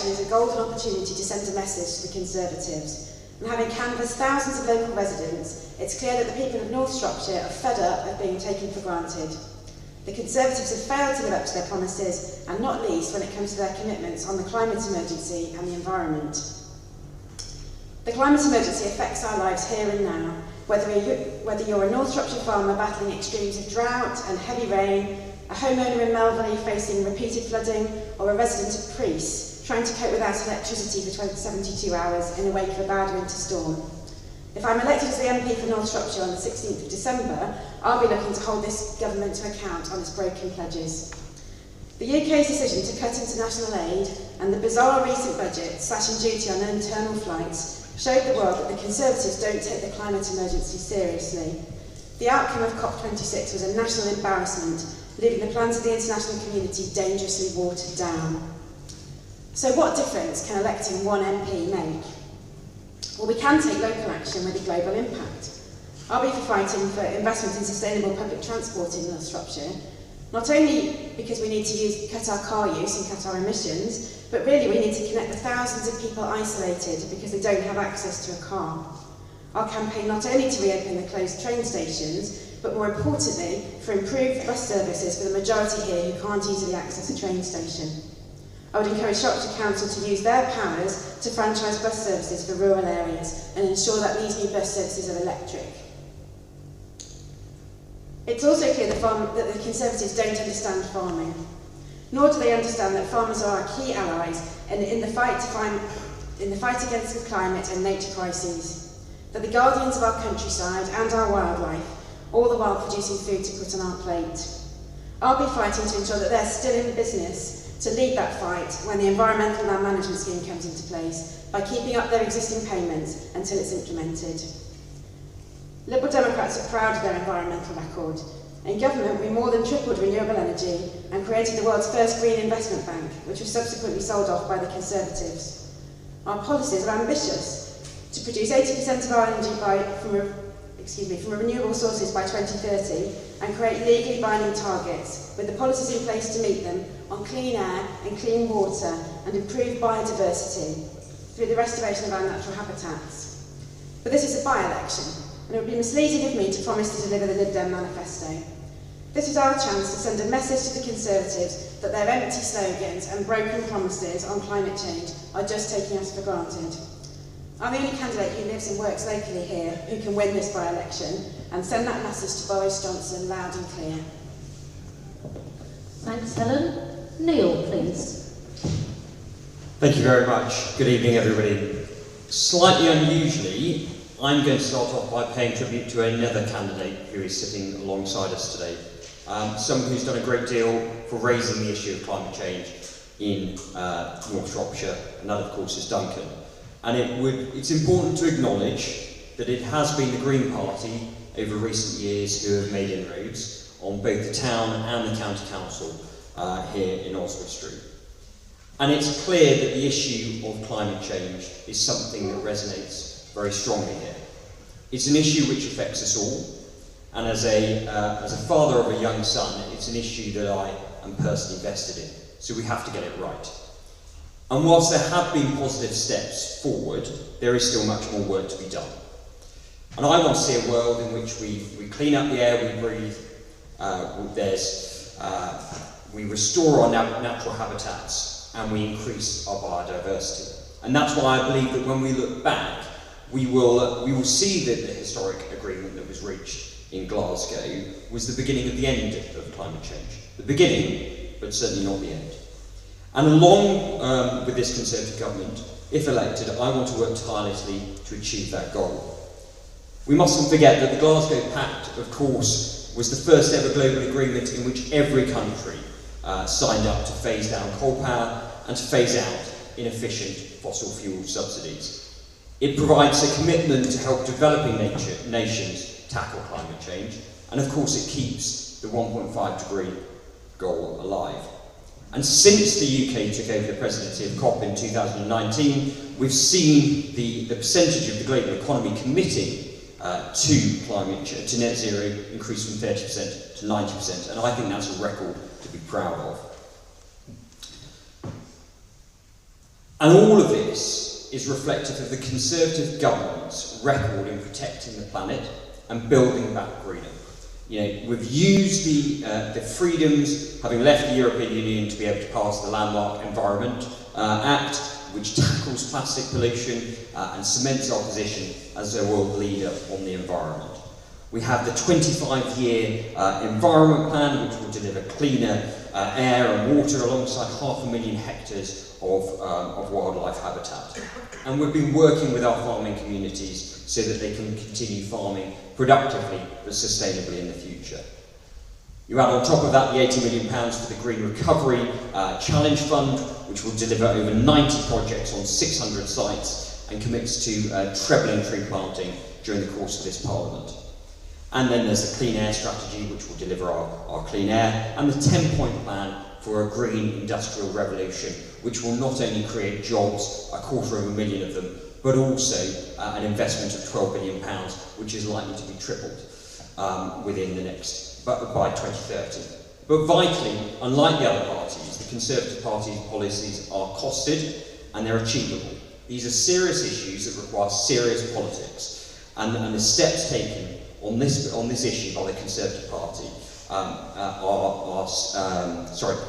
by-election is a golden opportunity to send a message to the Conservatives. And having canvassed thousands of local residents, it's clear that the people of North Shropshire are fed up of being taken for granted. The Conservatives have failed to live up to their promises, and not least when it comes to their commitments on the climate emergency and the environment. The climate emergency affects our lives here and now, whether you're a North Shropshire farmer battling extremes of drought and heavy rain, a homeowner in Mel Valley facing repeated flooding, or a resident of Priest trying to cope without electricity for 72 hours in the wake of a bad winter storm. If I'm elected as the MP for North Shropshire on the 16th of December, I'll be looking to hold this government to account on its broken pledges. The UK's decision to cut international aid and the bizarre recent budget slashing duty on internal flights showed the world that the Conservatives don't take the climate emergency seriously. The outcome of COP26 was a national embarrassment, leaving the plans of the international community dangerously watered down. So what difference can electing one MP make? Well, we can take local action with a global impact. I'll be fighting for investment in sustainable public transport in North Shropshire, not only because we need to cut our car use and cut our emissions, but really we need to connect the thousands of people isolated because they don't have access to a car. I'll campaign not only to reopen the closed train stations, but more importantly, for improved bus services for the majority here who can't easily access a train station. I would encourage Shropshire Council to use their powers to franchise bus services for rural areas and ensure that these new bus services are electric. It's also clear that the Conservatives don't understand farming, nor do they understand that farmers are our key allies in the fight against the climate and nature crises. They're the guardians of our countryside and our wildlife, all the while producing food to put on our plate. I'll be fighting to ensure that they're still in business to lead that fight when the Environmental Land Management Scheme comes into place by keeping up their existing payments until it's implemented. Liberal Democrats are proud of their environmental record. In government, we more than tripled renewable energy and created the world's first green investment bank, which was subsequently sold off by the Conservatives. Our policies are ambitious: to produce 80% of our energy from renewable sources by 2030 and create legally binding targets with the policies in place to meet them on clean air and clean water and improved biodiversity through the restoration of our natural habitats. But this is a by-election, and it would be misleading of me to promise to deliver the Lib Dem manifesto. This is our chance to send a message to the Conservatives that their empty slogans and broken promises on climate change are just taking us for granted. I'm the only candidate who lives and works locally here who can win this by-election and send that message to Boris Johnson loud and clear. Thanks, Helen. Neil, please. Thank you very much. Good evening, everybody. Slightly unusually, I'm going to start off by paying tribute to another candidate who is sitting alongside us today. Someone who's done a great deal for raising the issue of climate change in North Shropshire, and that, of course, is Duncan. And it's important to acknowledge that it has been the Green Party over recent years who have made inroads on both the town and the county council here in Oswestry. And it's clear that the issue of climate change is something that resonates very strongly here. It's an issue which affects us all, and as a father of a young son, it's an issue that I am personally invested in, so we have to get it right. And whilst there have been positive steps forward, there is still much more work to be done. And I want to see a world in which we clean up the air we breathe, we restore our natural habitats, and we increase our biodiversity. And that's why I believe that when we look back, we will see that the historic agreement that was reached in Glasgow was the beginning of the end of climate change. The beginning, but certainly not the end. And along with this Conservative government, if elected, I want to work tirelessly to achieve that goal. We mustn't forget that the Glasgow Pact, of course, was the first ever global agreement in which every country signed up to phase down coal power and to phase out inefficient fossil fuel subsidies. It provides a commitment to help developing nations tackle climate change, and of course it keeps the 1.5-degree goal alive. And since the UK took over the presidency of COP in 2019, we've seen the percentage of the global economy committing to net zero increase from 30% to 90%, and I think that's a record to be proud of. And all of this is reflective of the Conservative government's record in protecting the planet and building back greener. You know, we've used the freedoms, having left the European Union, to be able to pass the landmark Environment Act, which tackles plastic pollution and cements our position as a world leader on the environment. We have the 25-year Environment Plan, which will deliver cleaner air and water alongside 500,000 hectares of wildlife habitat. And we've been working with our farming communities so that they can continue farming productively but sustainably in the future. You add on top of that the £80 million for the Green Recovery Challenge Fund, which will deliver over 90 projects on 600 sites and commits to trebling tree planting during the course of this Parliament. And then there's the Clean Air Strategy, which will deliver our clean air, and the 10-point plan for a green industrial revolution, which will not only create jobs, 250,000 of them, but also an investment of £12 billion, which is likely to be tripled within the next, by 2030. But vitally, unlike the other parties, the Conservative Party's policies are costed and they're achievable. These are serious issues that require serious politics, and the steps taken on this issue by the Conservative Party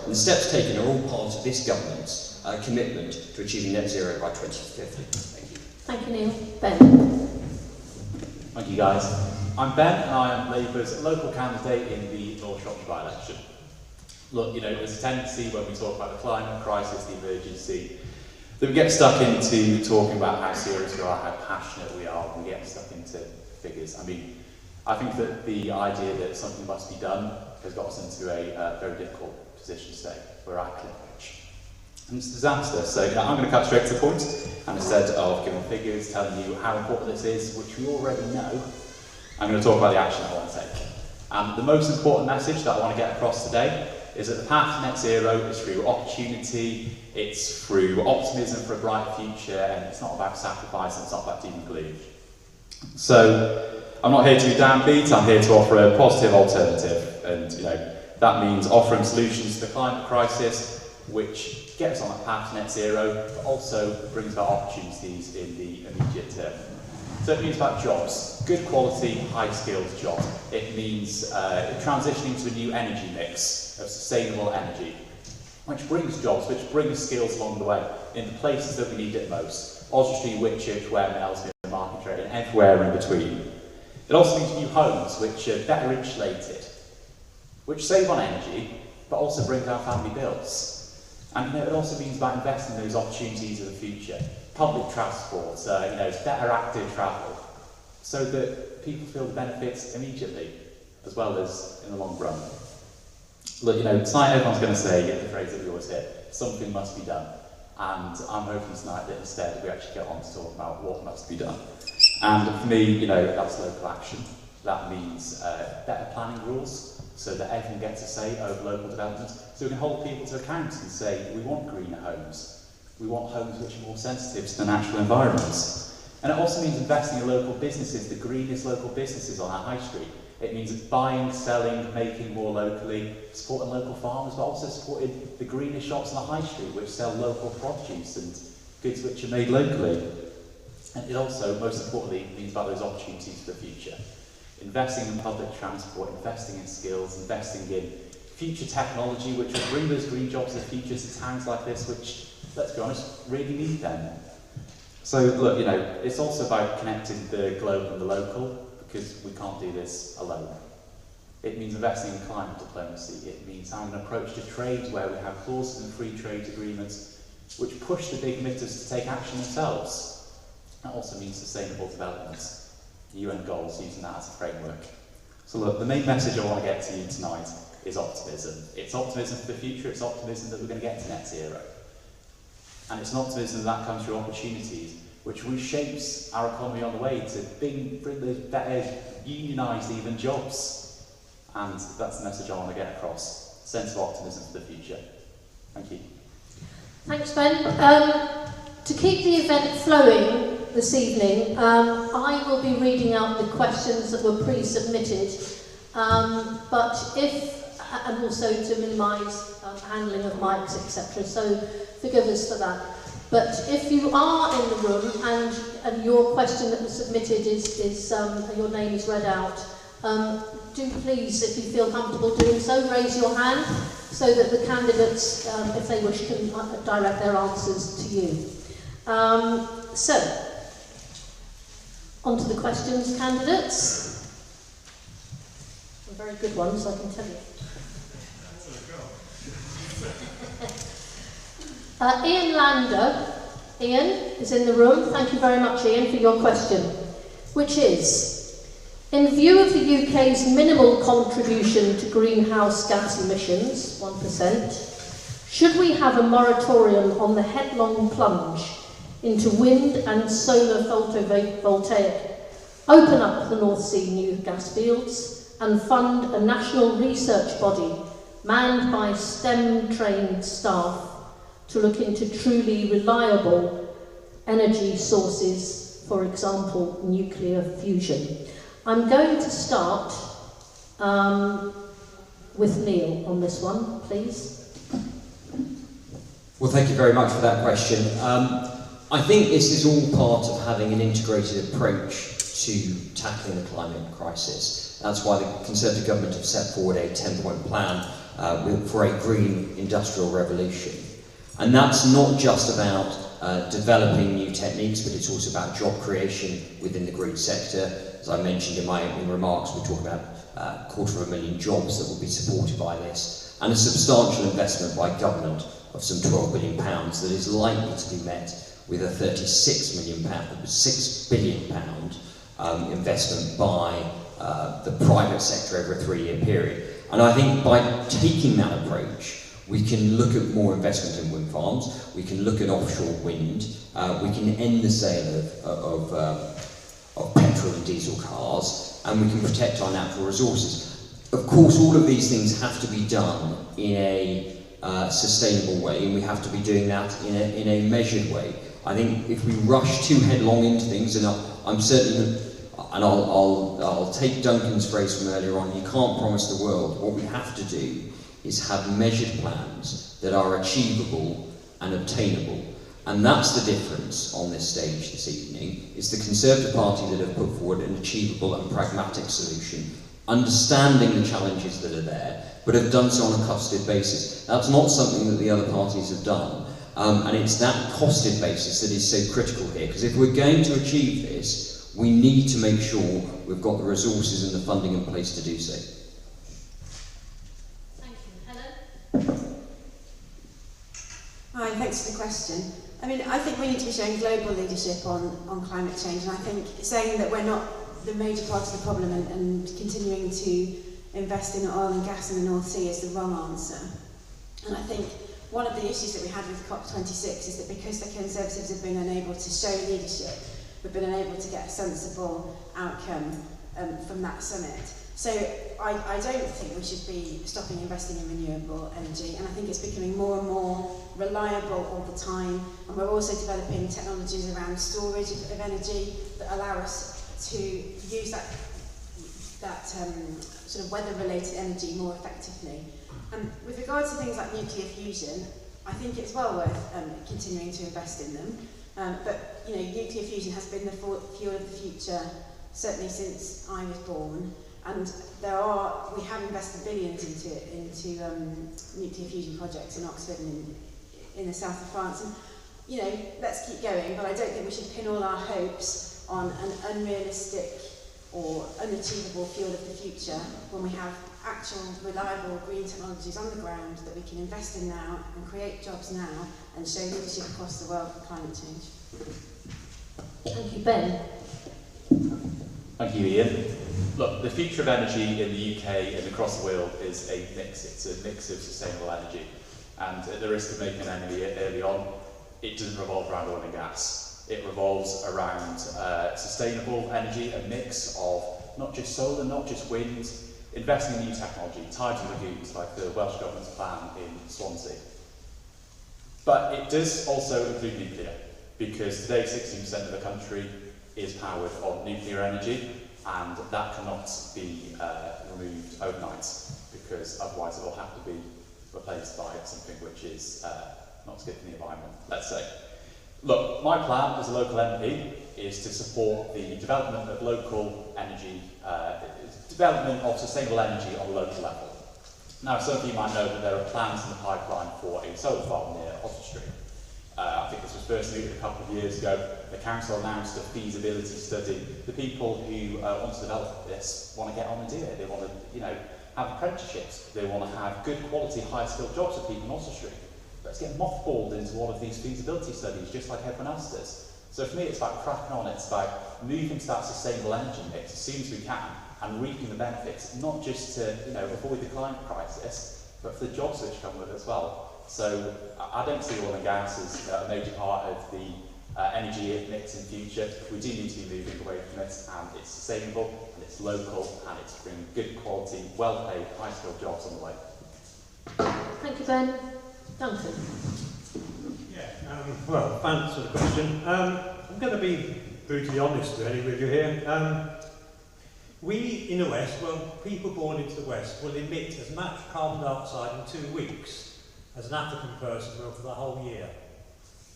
the steps taken are all part of this government's commitment to achieving net zero by 2050. Thank you. Thank you, Neil. Ben. Thank you, guys. I'm Ben, and I am Labour's local candidate in the North Shropshire by-election. Look, you know, there's a tendency when we talk about the climate crisis, the emergency, that we get stuck into talking about how serious we are, how passionate we are, and we get stuck into figures. I mean, I think that the idea that something must be done has got us into a very difficult position today. We're at cliff edge. And it's a disaster. So I'm going to cut straight to the point, and instead of giving figures, telling you how important this is, which we already know, I'm going to talk about the action I want to take. And the most important message that I want to get across today is that the path to net zero is through opportunity, it's through optimism for a brighter future, and it's not about sacrifice, and it's not about doom and gloom. So I'm not here to be downbeat, I'm here to offer a positive alternative, and you know that means offering solutions to the climate crisis, which gets on that path to net zero, but also brings about opportunities in the immediate term. So it means about jobs, good quality, high-skilled jobs. It means transitioning to a new energy mix of sustainable energy, which brings jobs, which brings skills along the way in the places that we need it most. Oswestry, Whitchurch, Ware, Aylesbury, Market Trade, and everywhere in between. It also means new homes, which are better insulated, which save on energy, but also bring down family bills. And you know, it also means about investing in those opportunities of the future. Public transport, better active travel, so that people feel the benefits immediately, as well as in the long run. Look, you know, tonight everyone's going to say the phrase that we always hear, something must be done. And I'm hoping tonight that instead we actually get on to talk about what must be done. And for me, you know, that's local action. That means better planning rules, so that everyone gets a say over local development, so we can hold people to account and say, we want greener homes. We want homes which are more sensitive to the natural environments. And it also means investing in local businesses, the greenest local businesses on our high street. It means buying, selling, making more locally, supporting local farmers, but also supporting the greenest shops on the high street, which sell local produce and goods which are made locally. And it also, most importantly, means about those opportunities for the future. Investing in public transport, investing in skills, investing in future technology, which will bring those green jobs in the future to towns like this, which, let's be honest, really need them. So, look, you know, it's also about connecting the global and the local, because we can't do this alone. It means investing in climate diplomacy. It means having an approach to trade where we have clauses in free trade agreements which push the big emitters to take action themselves. That also means sustainable development, UN goals, using that as a framework. So look, the main message I want to get to you tonight is optimism. It's optimism for the future, it's optimism that we're going to get to net zero. And it's an optimism that comes through opportunities, which reshapes our economy on the way to bring those better, unionised even jobs. And that's the message I want to get across. A sense of optimism for the future. Thank you. Thanks, Ben. To keep the event flowing this evening, I will be reading out the questions that were pre-submitted, and also to minimise handling of mics, etc. So forgive us for that. But if you are in the room and your question that was submitted is your name is read out, do please, if you feel comfortable doing so, raise your hand so that the candidates, if they wish, can direct their answers to you. So, on to the questions, candidates. Some very good ones, I can tell you. Ian Lander. Ian is in the room. Thank you very much, Ian, for your question, which is, in view of the UK's minimal contribution to greenhouse gas emissions, 1%, should we have a moratorium on the headlong plunge into wind and solar photovoltaic, open up the North Sea new gas fields, and fund a national research body manned by STEM-trained staff to look into truly reliable energy sources, for example, nuclear fusion? I'm going to start with Neil on this one, please. Well, thank you very much for that question. I think this is all part of having an integrated approach to tackling the climate crisis. That's why the Conservative government have set forward a 10-point plan for a green industrial revolution. And that's not just about developing new techniques, but it's also about job creation within the green sector. As I mentioned in my opening remarks, we're talking about 250,000 jobs that will be supported by this, and a substantial investment by government of some £12 billion that is likely to be met with a £6 billion investment by the private sector over a 3-year period. And I think by taking that approach, we can look at more investment in wind farms, we can look at offshore wind, we can end the sale of petrol and diesel cars, and we can protect our natural resources. Of course, all of these things have to be done in a sustainable way, and we have to be doing that in a measured way. I think if we rush too headlong into things, and I'm certainly, and I'll take Duncan's phrase from earlier on, you can't promise the world. What we have to do is have measured plans that are achievable and obtainable. And that's the difference on this stage this evening, is the Conservative Party that have put forward an achievable and pragmatic solution, understanding the challenges that are there, but have done so on a costed basis. That's not something that the other parties have done. And it's that costed basis that is so critical here, because if we're going to achieve this, we need to make sure we've got the resources and the funding in place to do so. Hi, thanks for the question. I mean, I think we need to be showing global leadership on climate change, and I think saying that we're not the major part of the problem and continuing to invest in oil and gas in the North Sea is the wrong answer. And I think one of the issues that we had with COP26 is that because the Conservatives have been unable to show leadership, we've been unable to get a sensible outcome from that summit. So I don't think we should be stopping investing in renewable energy, and I think it's becoming more and more reliable all the time, and we're also developing technologies around storage of energy that allow us to use that sort of weather-related energy more effectively. And with regards to things like nuclear fusion, I think it's well worth continuing to invest in them. But you know, nuclear fusion has been the fuel of the future certainly since I was born. And we have invested billions into nuclear fusion projects in Oxford and in the south of France. And, you know, let's keep going, but I don't think we should pin all our hopes on an unrealistic or unachievable fuel of the future when we have actual, reliable green technologies on the ground that we can invest in now and create jobs now and show leadership across the world for climate change. Thank you, Ben. Thank you, Ian. Look, the future of energy in the UK and across the world is a mix. It's a mix of sustainable energy. And at the risk of making an enemy early on, it doesn't revolve around oil and gas. It revolves around sustainable energy, a mix of not just solar, not just wind, investing in new technology, tides and lagoons like the Welsh Government's plan in Swansea. But it does also include nuclear, because today 16% of the country is powered on nuclear energy, and that cannot be removed overnight, because otherwise it will have to be replaced by something which is not as good for the environment, let's say. Look, my plan as a local MP is to support the development of local energy, development of sustainable energy on a local level. Now, some of you might know that there are plans in the pipeline for a solar farm near Oswestry. I think this was first mooted a couple of years ago. The council announced a feasibility study. The people who want to develop this want to get on and do it. They want to, have apprenticeships. They want to have good quality, high-skilled jobs for people in Oswestry. Let's get mothballed into one of these feasibility studies, just like everyone else does. So for me, it's about cracking on. It's about moving to that sustainable energy mix as soon as we can and reaping the benefits, not just to avoid the climate crisis, but for the jobs which come with it as well. So I don't see oil and gas as a major part of the energy mix in future. We do need to be moving away from it, and it's sustainable, and it's local, and it's bringing good quality, well-paid, high-skilled jobs on the way. Thank you, Ben. Duncan. Yeah, well, thanks for the question. I'm going to be brutally honest really with you here. We in the West, well, people born into the West will emit as much carbon dioxide in 2 weeks as an African person will for the whole year.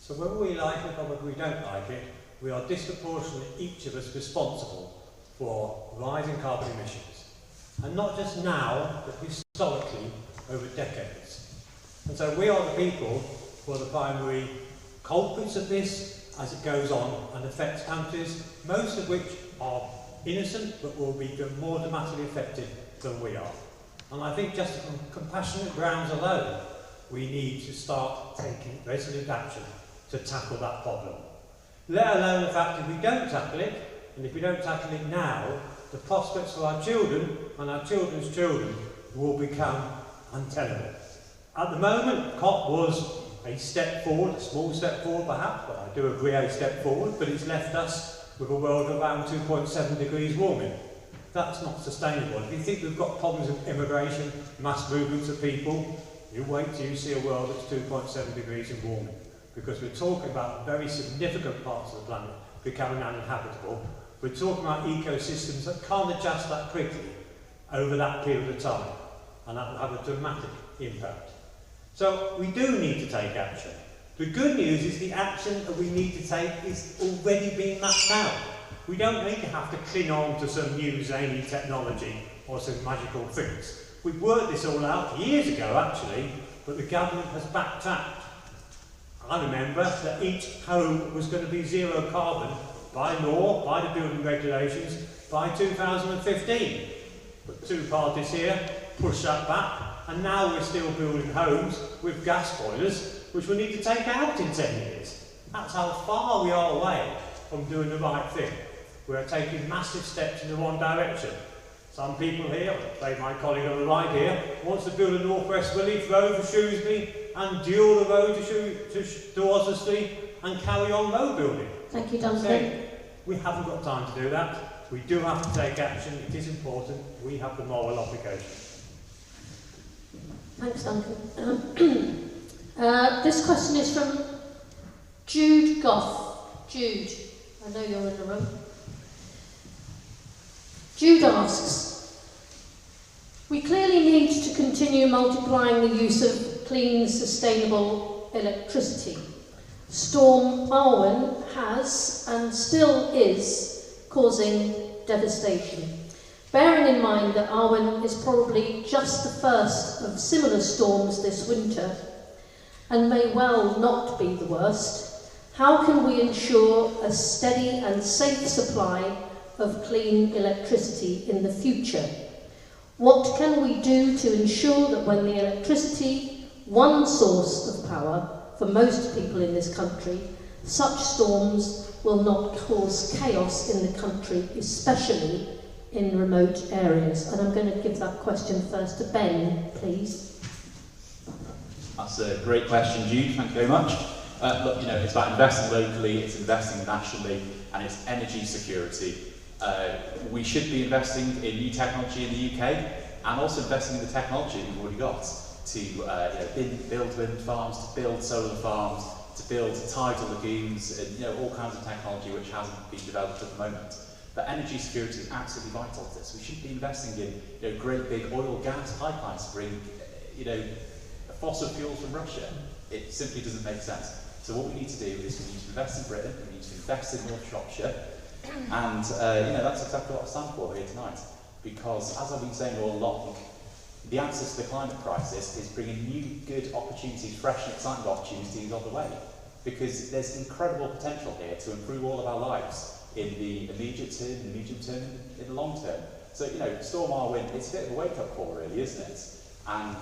So whether we like it or whether we don't like it, we are disproportionately, each of us, responsible for rising carbon emissions. And not just now, but historically over decades. And so we are the people who are the primary culprits of this as it goes on and affects countries, most of which are innocent but will be more dramatically affected than we are. And I think just on compassionate grounds alone, we need to start taking resolute action to tackle that problem. Let alone the fact that if we don't tackle it, and if we don't tackle it now, the prospects for our children and our children's children will become untenable. At the moment, COP was a step forward, a small step forward perhaps, but I do agree a step forward, but it's left us with a world around 2.7 degrees warming. That's not sustainable. If you think we've got problems with immigration, mass movements of people, you wait till you see a world that's 2.7 degrees and warming. Because we're talking about very significant parts of the planet becoming uninhabitable. We're talking about ecosystems that can't adjust that quickly over that period of time. And that will have a dramatic impact. So we do need to take action. The good news is the action that we need to take is already being mapped out. We don't need to have to cling on to some new zany technology or some magical fix. We've worked this all out years ago actually, but the government has backtracked. I remember that each home was going to be zero carbon by law, by the building regulations, by 2015. But two parties here pushed that back, and now we're still building homes with gas boilers, which we need to take out in 10 years. That's how far we are away from doing the right thing. We're taking massive steps in the wrong direction. Some people here, say my colleague on the right here, wants to build a North West Village road for Shrewsbury and dual the road to Oswestry and carry on road building. Thank you, Duncan. So, we haven't got time to do that. We do have to take action. It is important. We have the moral obligation. Thanks, Duncan. This question is from Jude Goff. Jude, I know you're in the room. Jude asks, we clearly need to continue multiplying the use of clean, sustainable electricity. Storm Arwen has and still is causing devastation. Bearing in mind that Arwen is probably just the first of similar storms this winter and may well not be the worst, how can we ensure a steady and safe supply of clean electricity in the future? What can we do to ensure that when the electricity, one source of power for most people in this country, such storms will not cause chaos in the country, especially in remote areas? And I'm going to give that question first to Ben, please. That's a great question, Jude. Thank you very much. Look, it's about investing locally, it's investing nationally, and it's energy security. We should be investing in new technology in the UK, and also investing in the technology we've already got to build wind farms, to build solar farms, to build tidal lagoons, and all kinds of technology which hasn't been developed at the moment. But energy security is absolutely vital to this. We should be investing in great big oil gas pipelines to bring fossil fuels from Russia. It simply doesn't make sense. So what we need to do is we need to invest in Britain, we need to invest in North Shropshire, and that's exactly what I stand for here tonight. Because as I've been saying all along, the answer to the climate crisis is bringing new, good opportunities, fresh and exciting opportunities on the way. Because there's incredible potential here to improve all of our lives in the immediate term, in the medium term, in the long term. So, Storm Arwen, it's a bit of a wake-up call really, isn't it? And,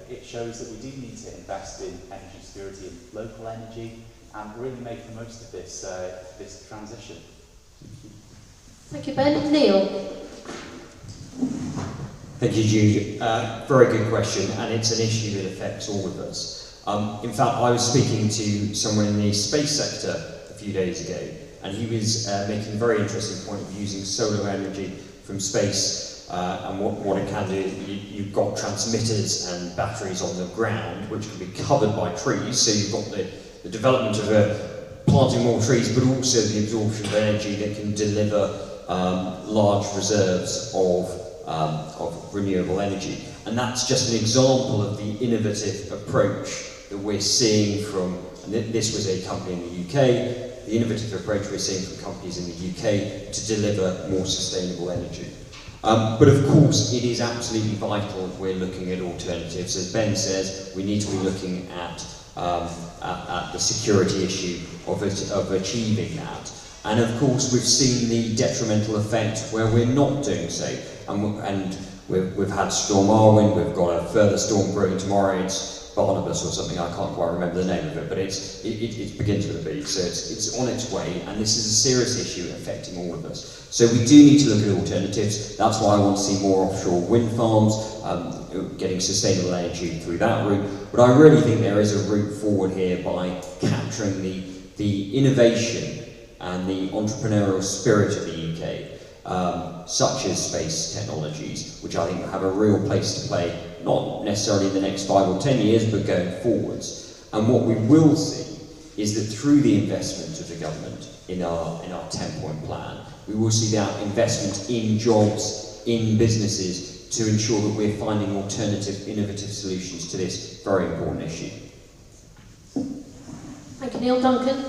it shows that we do need to invest in energy security and local energy and really make the most of this, this transition. Thank you, Ben. Neil. Thank you, Jude. Very good question, and it's an issue that affects all of us. In fact, I was speaking to someone in the space sector a few days ago, and he was making a very interesting point of using solar energy from space and what it can do. You've got transmitters and batteries on the ground, which can be covered by trees, so you've got the development of planting more trees, but also the absorption of energy that can deliver large reserves of renewable energy. And that's just an example of the innovative approach that we're seeing from, and this was a company in the UK, the innovative approach we're seeing from companies in the UK to deliver more sustainable energy. But of course, it is absolutely vital we're looking at alternatives. As Ben says, we need to be looking at the security issue of achieving that. And of course, we've seen the detrimental effect where we're not doing so. And we've had Storm Arwen, we've got a further storm brewing tomorrow. It's Barnabas or something, I can't quite remember the name of it, but it begins with a B, so it's on its way, and this is a serious issue affecting all of us. So we do need to look at alternatives. That's why I want to see more offshore wind farms, getting sustainable energy through that route. But I really think there is a route forward here by capturing the innovation and the entrepreneurial spirit of the UK, such as space technologies, which I think have a real place to play, not necessarily in the next 5 or 10 years, but going forwards. And what we will see is that through the investment of the government in our 10-point plan, we will see that investment in jobs, in businesses, to ensure that we're finding alternative, innovative solutions to this very important issue. Thank you, Neil. Duncan.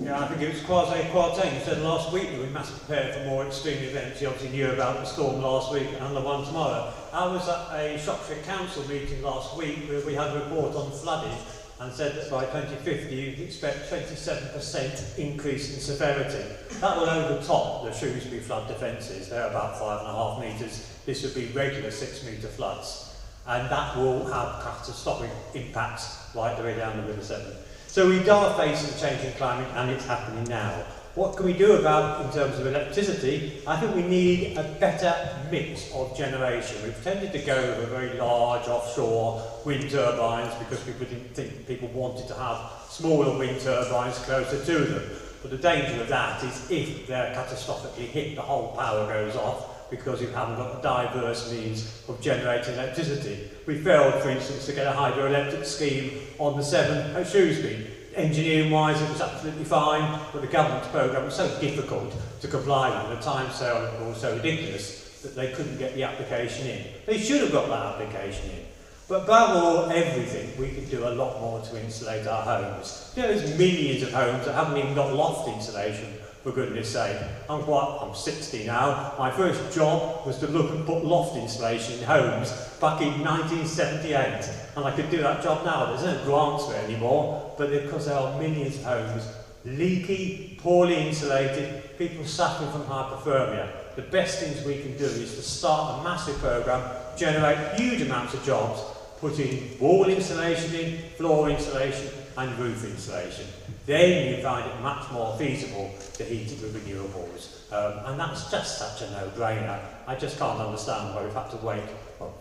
Yeah, I think it was Quasi-Quartain who said last week that we must prepare for more extreme events. You obviously knew about the storm last week and the one tomorrow. I was at a Shropshire Council meeting last week where we had a report on flooding and said that by 2050 you expect 27% increase in severity. That will overtop the Shrewsbury flood defences. They're about 5.5 metres. This would be regular 6-metre floods. And that will have catastrophic impacts right the way down the River Severn. So we are facing a changing climate, and it's happening now. What can we do about in terms of electricity? I think we need a better mix of generation. We've tended to go with very large offshore wind turbines because people didn't think people wanted to have smaller wind turbines closer to them. But the danger of that is if they're catastrophically hit, the whole power goes off because you haven't got a diverse means of generating electricity. We failed, for instance, to get a hydroelectric scheme on the Severn at Shrewsbury. Engineering-wise, it was absolutely fine, but the government's programme was so difficult to comply with, and the timescale was so ridiculous that they couldn't get the application in. They should have got that application in. But above all, everything, we could do a lot more to insulate our homes. There's millions of homes that haven't even got loft insulation, for goodness sake. I'm 60 now. My first job was to look and put loft insulation in homes back in 1978. And I could do that job now. There's no grants for it anymore, but because there are millions of homes, leaky, poorly insulated, people suffering from hypothermia. The best things we can do is to start a massive programme, generate huge amounts of jobs, put in wall insulation in, floor insulation and roof insulation. Then you find it much more feasible to heat it with renewables. And that's just such a no-brainer. I just can't understand why we've had to wait,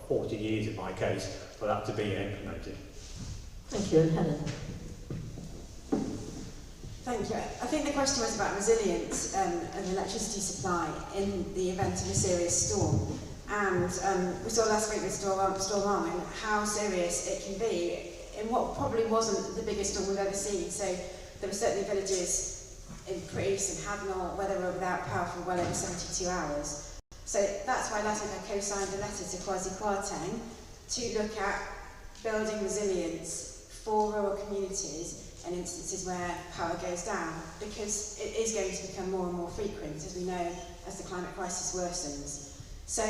40 years in my case, for that to be implemented. Thank you, and Helen. Thank you. I think the question was about resilience and electricity supply in the event of a serious storm. And we saw last week with Storm Arwen how serious it can be in what probably wasn't the biggest storm we've ever seen. So there were certainly villages in Priest and Hadnall where they were without power for well over 72 hours. So that's why last week I co-signed a letter to Quasi-Quartain to look at building resilience for rural communities in instances where power goes down, because it is going to become more and more frequent, as we know, as the climate crisis worsens. So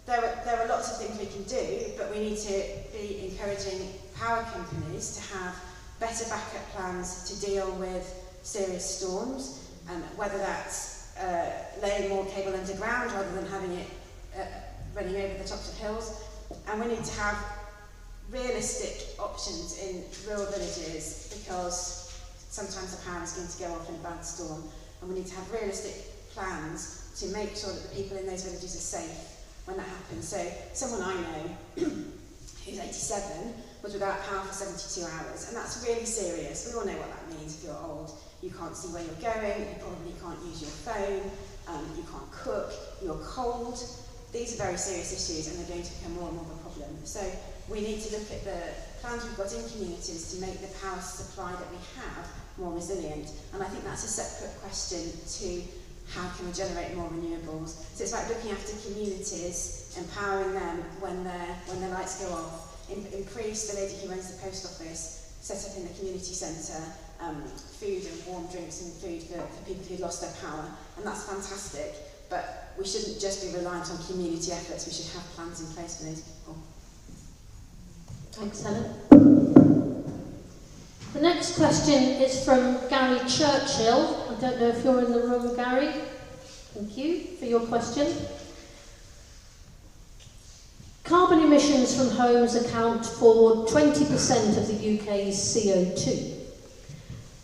there are lots of things we can do, but we need to be encouraging power companies to have better backup plans to deal with serious storms, whether that's laying more cable underground rather than having it running over the tops of hills. And we need to have realistic options in rural villages, because sometimes the power is going to go off in a bad storm, and we need to have realistic plans to make sure that the people in those villages are safe when that happens. So someone I know who's 87 was without power for 72 hours, and that's really serious. We all know what that means. If you're old, you can't see where you're going, you probably can't use your phone, you can't cook, you're cold. These are very serious issues, and they're going to become more and more of a problem. So we need to look at the plans we've got in communities to make the power supply that we have more resilient. And I think that's a separate question to how can we generate more renewables. So it's about looking after communities, empowering them when their lights go off. In Priest, the lady who runs the post office set up in the community centre food and warm drinks and food for people who'd lost their power, and that's fantastic. But we shouldn't just be reliant on community efforts, we should have plans in place for those people. Thanks, Helen. The next question is from Gary Churchill. I don't know if you're in the room, Gary. Thank you for your question. Carbon emissions from homes account for 20% of the UK's CO2.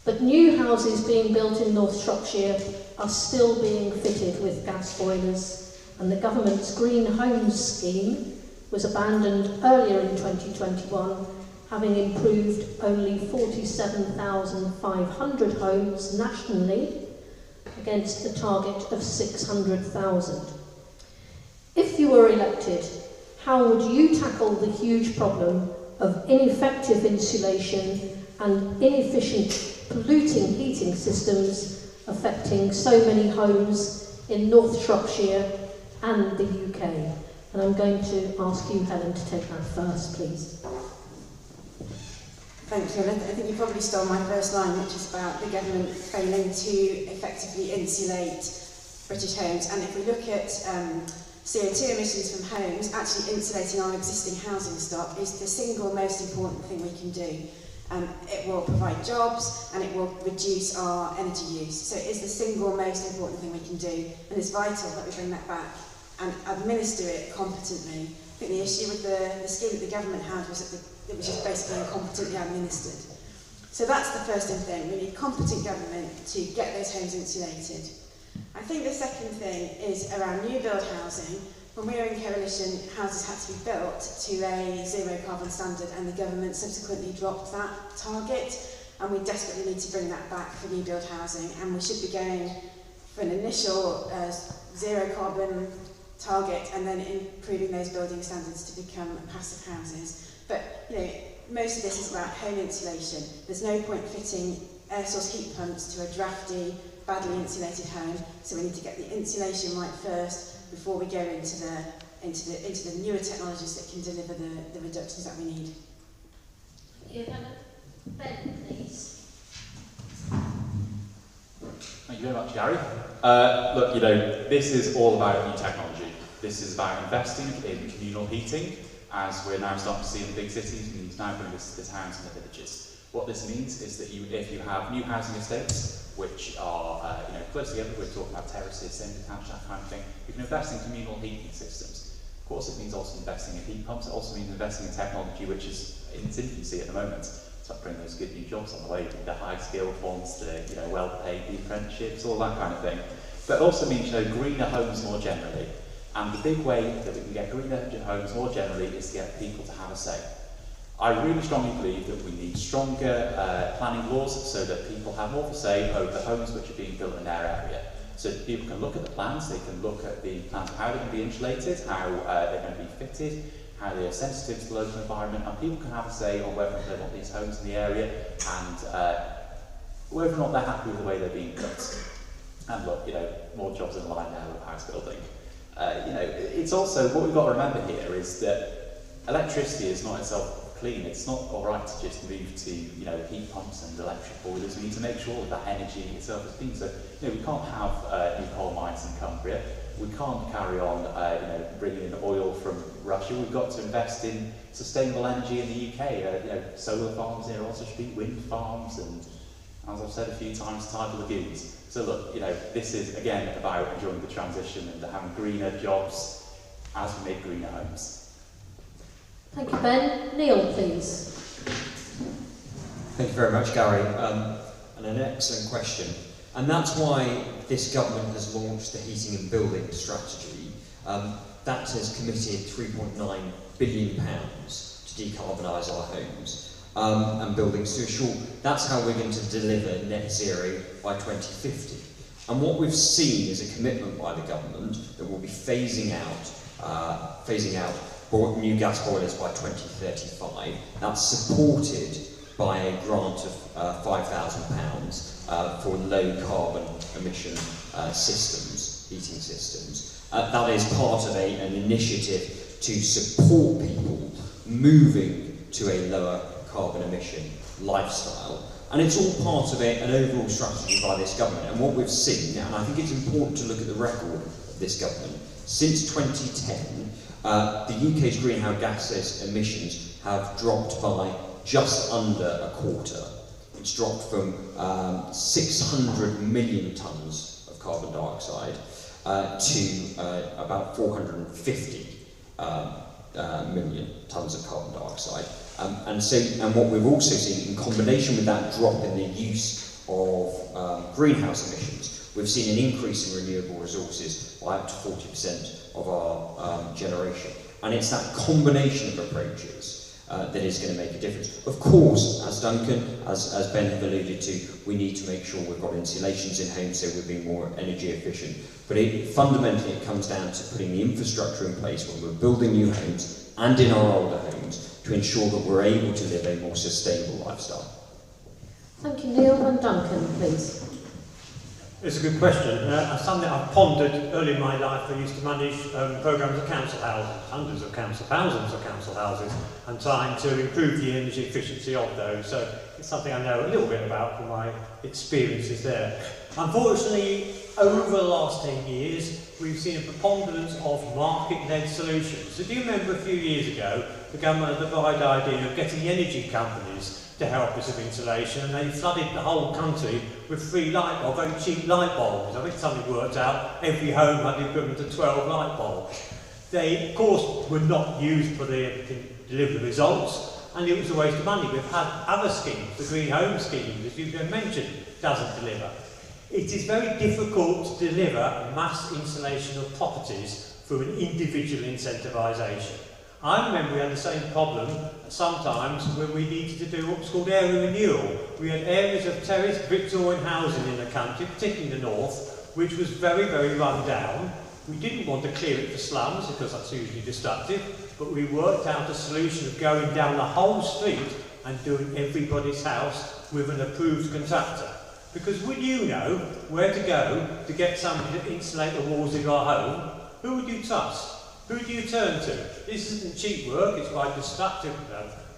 But new houses being built in North Shropshire are still being fitted with gas boilers, and the government's Green Homes scheme was abandoned earlier in 2021, having improved only 47,500 homes nationally against a target of 600,000. If you were elected, how would you tackle the huge problem of ineffective insulation and inefficient polluting heating systems affecting so many homes in North Shropshire and the UK? And I'm going to ask you, Helen, to take that first, please. Thank you. I think you probably stole my first line, which is about the government failing to effectively insulate British homes. And if we look at CO2 emissions from homes, actually insulating our existing housing stock is the single most important thing we can do. It will provide jobs and it will reduce our energy use. So it is the single most important thing we can do, and it's vital that we bring that back and administer it competently. I think the issue with the scheme that the government had was that it was just basically incompetently administered. So that's the first thing. We need competent government to get those homes insulated. I think the second thing is around new build housing. When we were in coalition, houses had to be built to a zero carbon standard, and the government subsequently dropped that target, and we desperately need to bring that back for new build housing, and we should be going for an initial zero carbon target and then improving those building standards to become passive houses. But you know, most of this is about home insulation. There's no point fitting air source heat pumps to a drafty, badly insulated home, so we need to get the insulation right first before we go into the newer technologies that can deliver the reductions that we need. Thank you, Helen. Ben, please. Thank you very much, Gary. Look, you know, this is all about new technology. This is about investing in communal heating, as we're now starting to see in the big cities, and it's now bringing this to the towns and the villages. What this means is that if you have new housing estates, which are close together, we're talking about terraces, semi-detached, that kind of thing, you can invest in communal heating systems. Of course, it means also investing in heat pumps. It also means investing in technology which is in its infancy at the moment. So bringing those good new jobs on the way, the high-skilled ones, the well-paid, the apprenticeships, all that kind of thing. But it also means greener homes more generally. And the big way that we can get greener homes more generally is to get people to have a say. I really strongly believe that we need stronger planning laws so that people have more to say over the homes which are being built in their area. So that people can look at the plans, they can look at the plans of how they're going to be insulated, how they're going to be fitted, how they are sensitive to the local environment, and people can have a say on whether they want these homes in the area and whether or not they're happy with the way they're being built. And look, more jobs in line now with house building. It's also, what we've got to remember here is that electricity is not itself clean. It's not all right to just move to, you know, heat pumps and electric boilers. We need to make sure that energy itself is clean. So, you know, we can't have new coal mines in Cumbria. We can't carry on, you know, bringing in oil from Russia. We've got to invest in sustainable energy in the UK. You know, solar farms near Oswestry, wind farms, and, as I've said a few times, tidal lagoons. So look, you know, this is again about enjoying the transition and having greener jobs as we make greener homes. Thank you, Ben. Neil, please. Thank you very much, Gary. And an excellent question. And that's why this government has launched the heating and building strategy. That has committed £3.9 billion to decarbonise our homes and buildings to assure that's how we're going to deliver net zero by 2050. And what we've seen is a commitment by the government that we'll be phasing out new gas boilers by 2035. That's supported by a grant of £5,000 for low carbon emission systems, heating systems. That is part of an initiative to support people moving to a lower carbon emission lifestyle. And it's all part of an overall strategy by this government. And what we've seen, and I think it's important to look at the record of this government, since 2010, the UK's greenhouse gas emissions have dropped by just under a quarter. It's dropped from 600 million tonnes of carbon dioxide to about 450 million tonnes of carbon dioxide. And what we've also seen, in combination with that drop in the use of greenhouse emissions, we've seen an increase in renewable resources by up to 40% of our generation. And it's that combination of approaches that is going to make a difference. Of course, as Duncan, as Ben have alluded to, we need to make sure we've got insulations in homes so we're being more energy efficient. But fundamentally it comes down to putting the infrastructure in place when we're building new homes and in our older homes to ensure that we're able to live a more sustainable lifestyle. Thank you, Neil. And Duncan, please. It's a good question. Something I've pondered early in my life. I used to manage programmes of council houses, hundreds of thousands of council houses, and trying to improve the energy efficiency of those. So it's something I know a little bit about from my experiences there. Unfortunately, over the last 10 years, we've seen a preponderance of market-led solutions. So do you remember a few years ago, the government had the bright idea of getting energy companies to help us with insulation, and they flooded the whole country with free light bulbs, very cheap light bulbs. I think somebody worked out every home had the equivalent of 12 light bulbs. They, of course, were not used to deliver the results, and it was a waste of money. We've had other schemes, the Green Home scheme, as you've mentioned, doesn't deliver. It is very difficult to deliver mass insulation of properties through an individual incentivisation. I remember we had the same problem sometimes when we needed to do what's called area renewal. We had areas of terraced Victorian housing in the country, particularly in the north, which was very, very run down. We didn't want to clear it for slums because that's usually destructive, but we worked out a solution of going down the whole street and doing everybody's house with an approved contractor. Because would you know where to go to get somebody to insulate the walls of your home? Who would you trust? Who do you turn to? This isn't cheap work, it's quite destructive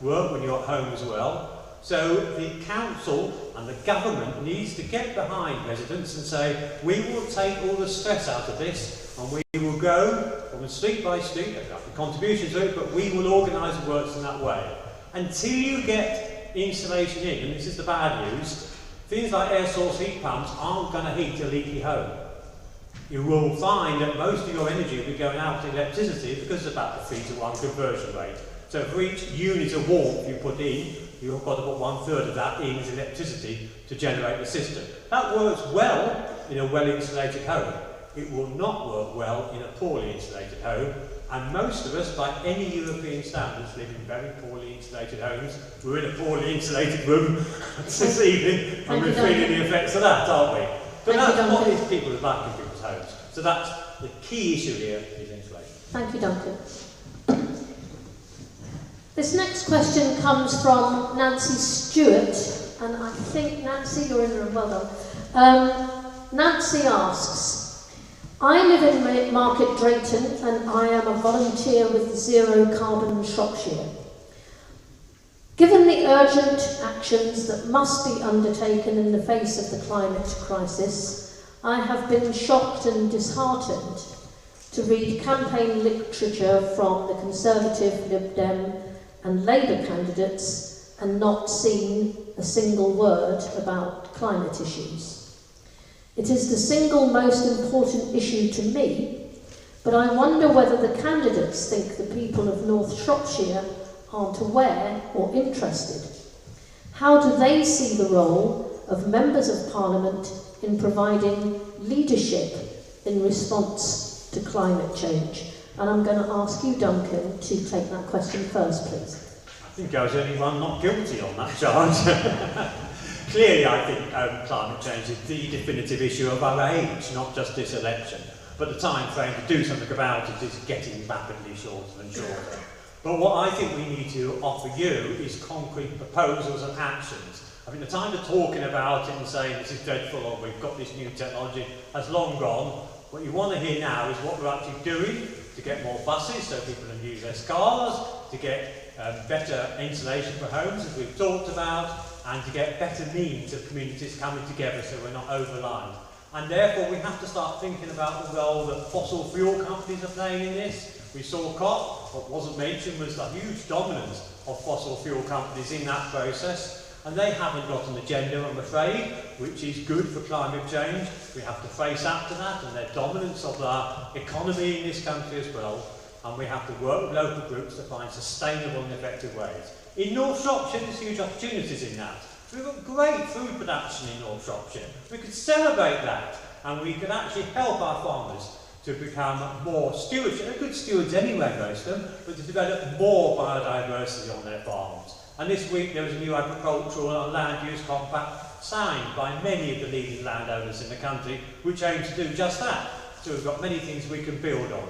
work when you're at home as well. So the council and the government needs to get behind residents and say, we will take all the stress out of this and we will go from street by street, the contribution to it, but we will organise the works in that way. Until you get insulation in, and this is the bad news, things like air source heat pumps aren't going to heat a leaky home. You will find that most of your energy will be going out to electricity because it's about the 3-to-1 conversion rate. So for each unit of warmth you put in, you've got to put 1/3 of that in as electricity to generate the system. That works well in a well-insulated home. It will not work well in a poorly insulated home. And most of us, by any European standards, live in very poorly insulated homes. We're in a poorly insulated room this evening, and we're feeling the effects of that, aren't we? But that's what these people are like in people's homes. So that's the key issue here, is insulation. Thank you, Duncan. This next question comes from Nancy Stewart, and I think, Nancy, you're in the room, well done. Nancy asks, I live in Market Drayton and I am a volunteer with Zero Carbon Shropshire. Given the urgent actions that must be undertaken in the face of the climate crisis, I have been shocked and disheartened to read campaign literature from the Conservative, Lib Dem and Labour candidates and not seen a single word about climate issues. It is the single most important issue to me, but I wonder whether the candidates think the people of North Shropshire aren't aware or interested. How do they see the role of members of Parliament in providing leadership in response to climate change? And I'm going to ask you, Duncan, to take that question first, please. I think I was the only one not guilty on that charge. Clearly, I think climate change is the definitive issue of our age, not just this election. But the time frame to do something about it is getting rapidly shorter and shorter. But what I think we need to offer you is concrete proposals and actions. I think the time of talking about it and saying this is dreadful or we've got this new technology has long gone. What you want to hear now is what we're actually doing to get more buses so people can use their cars, to get better insulation for homes, as we've talked about, and to get better means of communities coming together so we're not overlined. And therefore we have to start thinking about the role that fossil fuel companies are playing in this. We saw COP, what wasn't mentioned was the huge dominance of fossil fuel companies in that process, and they haven't got an agenda, I'm afraid, which is good for climate change. We have to face up to that and their dominance of our economy in this country as well, and we have to work with local groups to find sustainable and effective ways. In North Shropshire, there's huge opportunities in that. We've got great food production in North Shropshire. We could celebrate that, and we could actually help our farmers to become more stewards. They're good stewards anyway, most of them, but to develop more biodiversity on their farms. And this week there was a new agricultural and land use compact signed by many of the leading landowners in the country, which aim to do just that. So we've got many things we can build on.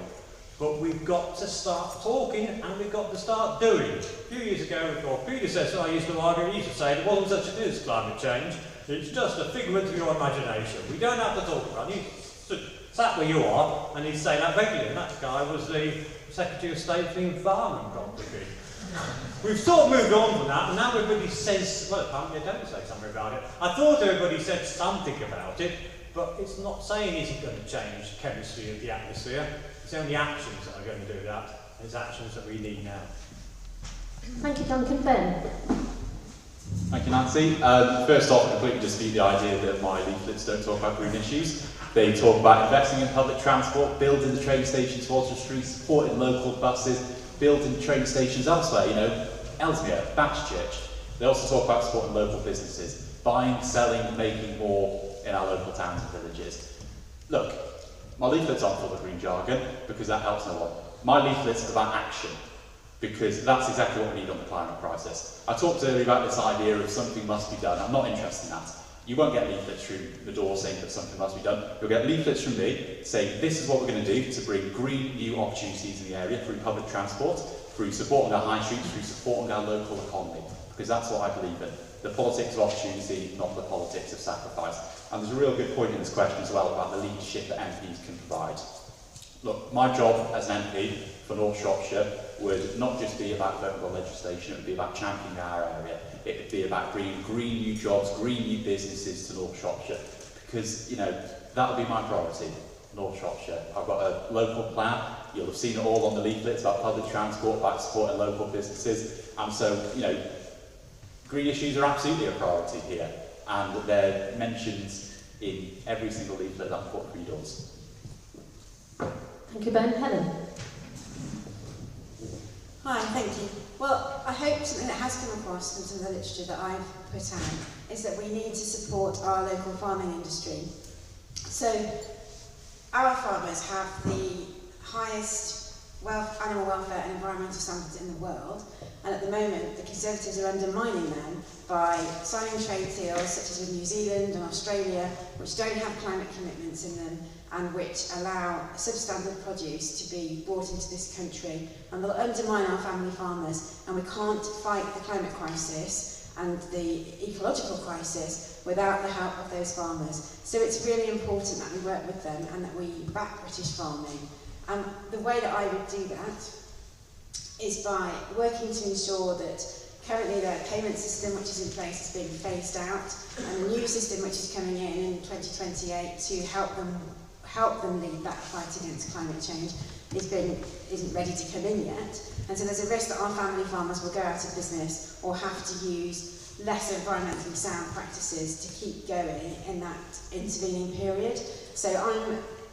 But we've got to start talking and we've got to start doing. A few years ago, with your predecessor, I used to argue, he used to say there wasn't such a thing as climate change. It's just a figment of your imagination. We don't have to talk about it. You sat where you are, and he'd say that regularly. And that guy was the Secretary of State for the Environment, probably. We've sort of moved on from that, and now everybody says, well, apparently they don't say something about it. I thought everybody said something about it, but it's not saying is it going to change chemistry of the atmosphere. It's only actions that are going to do that. It's actions that we need now. Thank you, Duncan. Ben. Thank you, Nancy. First off, I completely dispute the idea that my leaflets don't talk about green issues. They talk about investing in public transport, building the train stations towards the streets, supporting local buses, building train stations elsewhere, you know, Ellesmere, Batchchurch. They also talk about supporting local businesses, buying, selling, making more in our local towns and villages. Look, my leaflets aren't full of green jargon, because that helps no one. My leaflets are about action, because that's exactly what we need on the climate crisis. I talked earlier about this idea of something must be done. I'm not interested in that. You won't get leaflets through the door saying that something must be done. You'll get leaflets from me saying this is what we're going to do to bring green new opportunities in the area through public transport, through supporting our high streets, through supporting our local economy, because that's what I believe in. The politics of opportunity, not the politics of sacrifice. And there's a real good point in this question as well about the leadership that MPs can provide. Look, my job as an MP for North Shropshire would not just be about voting on legislation, it would be about championing our area. It would be about bringing green new jobs, green new businesses to North Shropshire. Because, you know, that would be my priority, North Shropshire. I've got a local plan. You'll have seen it all on the leaflets about public transport, about supporting local businesses. And so, you know, green issues are absolutely a priority here. And they're mentioned in every single leaflet that I'm put through doors. Thank you, Ben. Helen. Hi, thank you. Well, I hope something that has come across from some of the literature that I've put out is that we need to support our local farming industry. So, our farmers have the highest animal welfare and environmental standards in the world, and at the moment the Conservatives are undermining them by signing trade deals such as with New Zealand and Australia, which don't have climate commitments in them and which allow substandard produce to be brought into this country, and they'll undermine our family farmers, and we can't fight the climate crisis and the ecological crisis without the help of those farmers. So it's really important that we work with them and that we back British farming. The way that I would do that is by working to ensure that Currently, their payment system, which is in place, is being phased out, and a new system, which is coming in 2028 to help them lead that fight against climate change, isn't ready to come in yet. And so there's a risk that our family farmers will go out of business or have to use less environmentally sound practices to keep going in that intervening period. So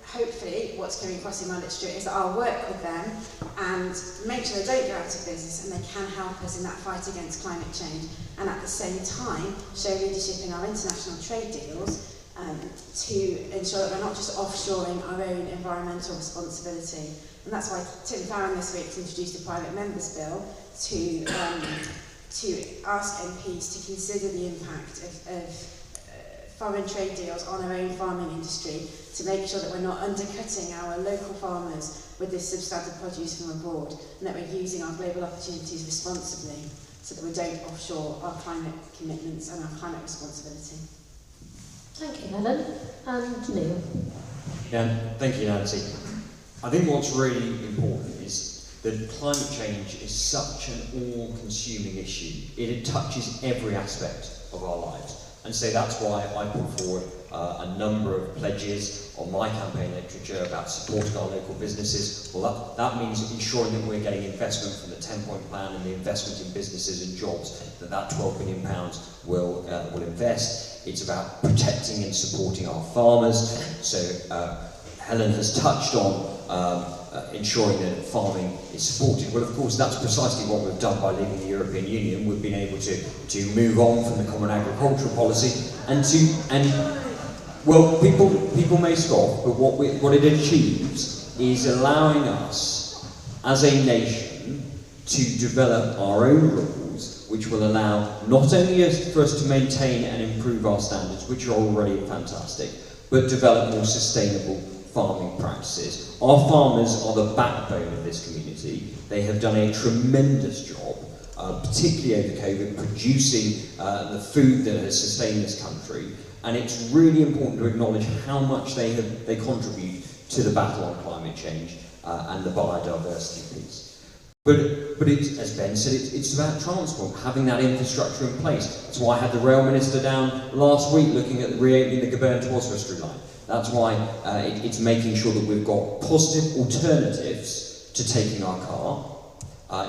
hopefully what's coming across in my literature is that I'll work with them and make sure they don't go out of business, and they can help us in that fight against climate change, and at the same time show leadership in our international trade deals to ensure that we're not just offshoring our own environmental responsibility. And that's why Tim Farron this week introduced a private members bill to ask MPs to consider the impact of foreign trade deals on our own farming industry, to make sure that we're not undercutting our local farmers with this substandard produce from abroad, and that we're using our global opportunities responsibly so that we don't offshore our climate commitments and our climate responsibility. Thank you, Helen. And Neil. Yeah, thank you, Nancy. I think what's really important is that climate change is such an all-consuming issue. It touches every aspect of our lives. And so that's why I put forward a number of pledges on my campaign literature about supporting our local businesses. Well, that means ensuring that we're getting investment from the 10-point plan and the investment in businesses and jobs that £12 billion will invest. It's about protecting and supporting our farmers. So Helen has touched on ensuring that farming is supported. Well, of course, that's precisely what we've done by leaving the European Union. We've been able to move on from the Common Agricultural Policy well, people may scoff, but what it achieves is allowing us as a nation to develop our own rules, which will allow not only for us to maintain and improve our standards, which are already fantastic, but develop more sustainable farming practices. Our farmers are the backbone of this community. They have done a tremendous job, particularly over COVID, producing the food that has sustained this country. And it's really important to acknowledge how much they contribute to the battle on climate change and the biodiversity piece. But it's, as Ben said, it's about transport, having that infrastructure in place. That's why I had the rail minister down last week looking at reopening the Goulburn to Oswestry line. That's why it's making sure that we've got positive alternatives to taking our car.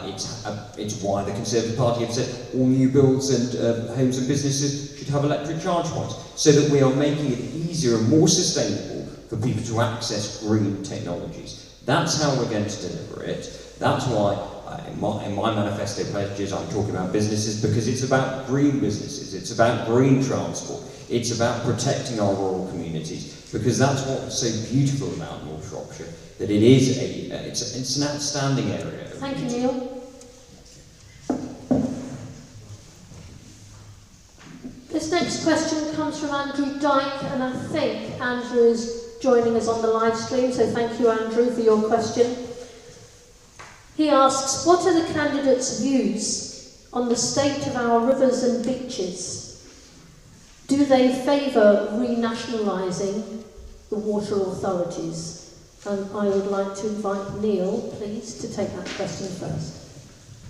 It's why the Conservative Party have said all new builds and homes and businesses should have electric charge points, so that we are making it easier and more sustainable for people to access green technologies. That's how we're going to deliver it. That's why in my manifesto pledges I'm talking about businesses, because it's about green businesses, it's about green transport, it's about protecting our rural communities, because that's what's so beautiful about North Shropshire, that it is it's an outstanding area. Thank you, Neil. This next question comes from Andrew Dyke, and I think Andrew is joining us on the live stream, so thank you, Andrew, for your question. He asks, what are the candidates' views on the state of our rivers and beaches? Do they favour renationalising the water authorities? And I would like to invite Neil, please, to take that question first.